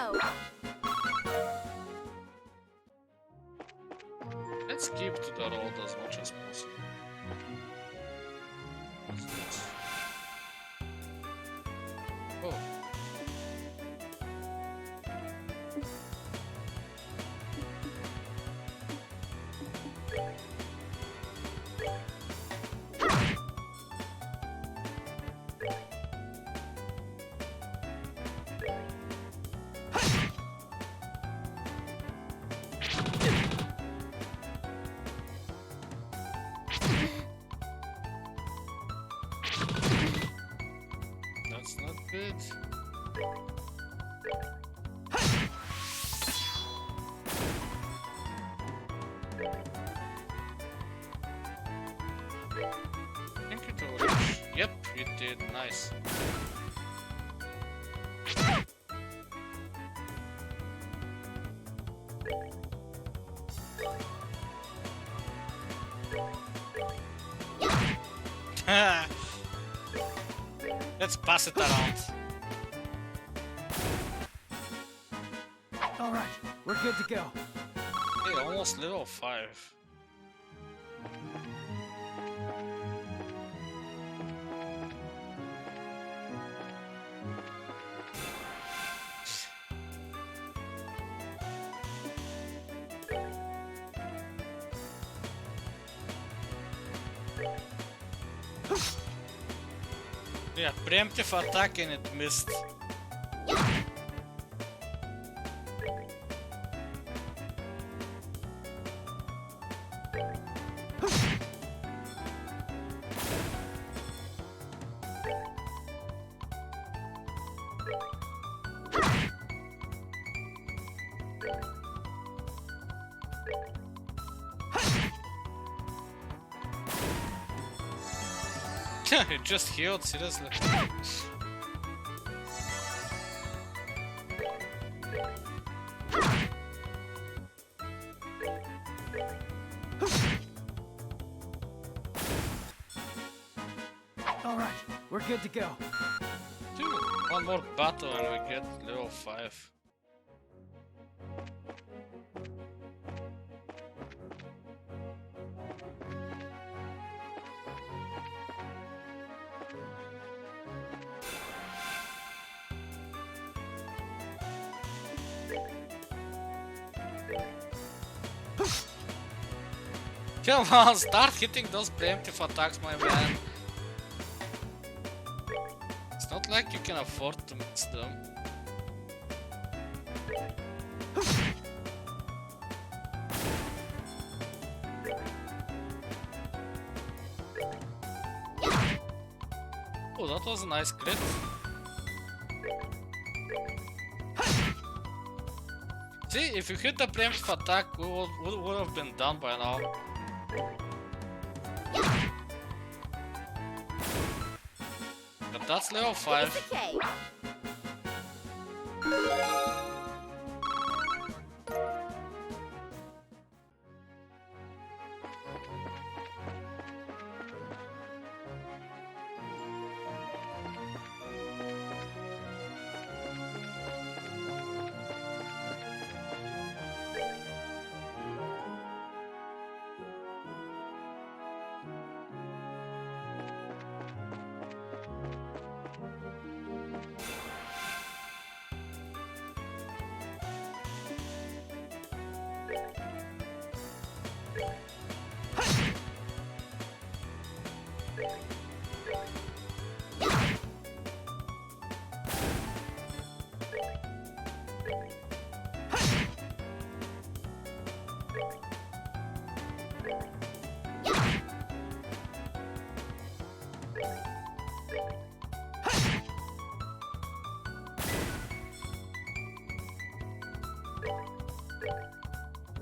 Let's keep to the road as much as possible. What's this? Oh. That's not good. I think it will reach. Yep, it did. Nice. Let's pass it around. All right, we're good to go. Hey, almost level 5. Yeah, preemptive attack and it missed. It just healed, seriously. All right, we're good to go. Dude, one more battle and we get level 5. Come on, start hitting those preemptive attacks, my man. It's not like you can afford to miss them. Oh, that was a nice crit. See, if you hit the preemptive attack, we would have been done by now. But that's level 5. Piece of cake.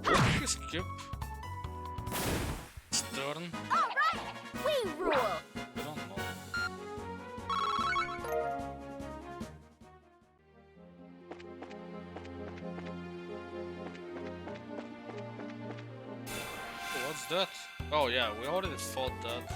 Did he skip his turn? Alright! We rule! I don't know. Oh, what's that? Oh yeah, we already fought that.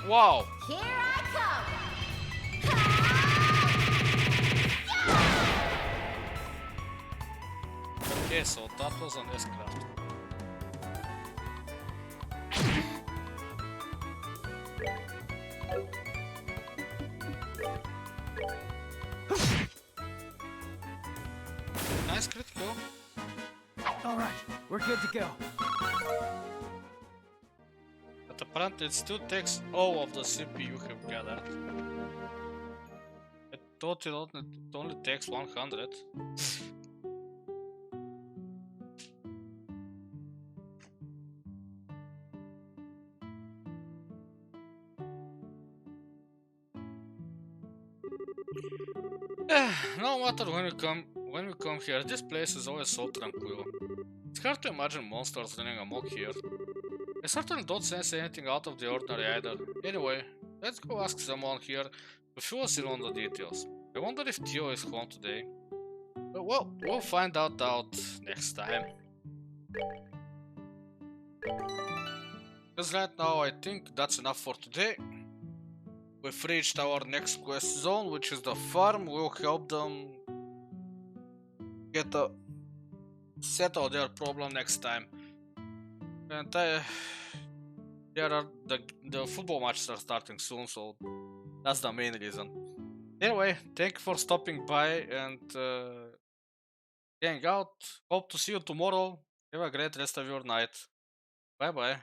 Wow! Here I come! Okay, so that was an S-craft. Nice critical. All right, we're good to go. But apparently it still takes all of the CP you have gathered. I thought it only takes 100. No matter when we come here, this place is always so tranquil. It's hard to imagine monsters running amok here. I certainly don't sense anything out of the ordinary either. Anyway, let's go ask someone here to fill us in on the details. I wonder if Theo is home today. Well, we'll find out next time. Because right now I think that's enough for today. We've reached our next quest zone, which is the farm. We'll help them settle their problem next time. And the football matches are starting soon, so that's the main reason. Anyway, thank you for stopping by and hang out. Hope to see you tomorrow. Have a great rest of your night. Bye bye.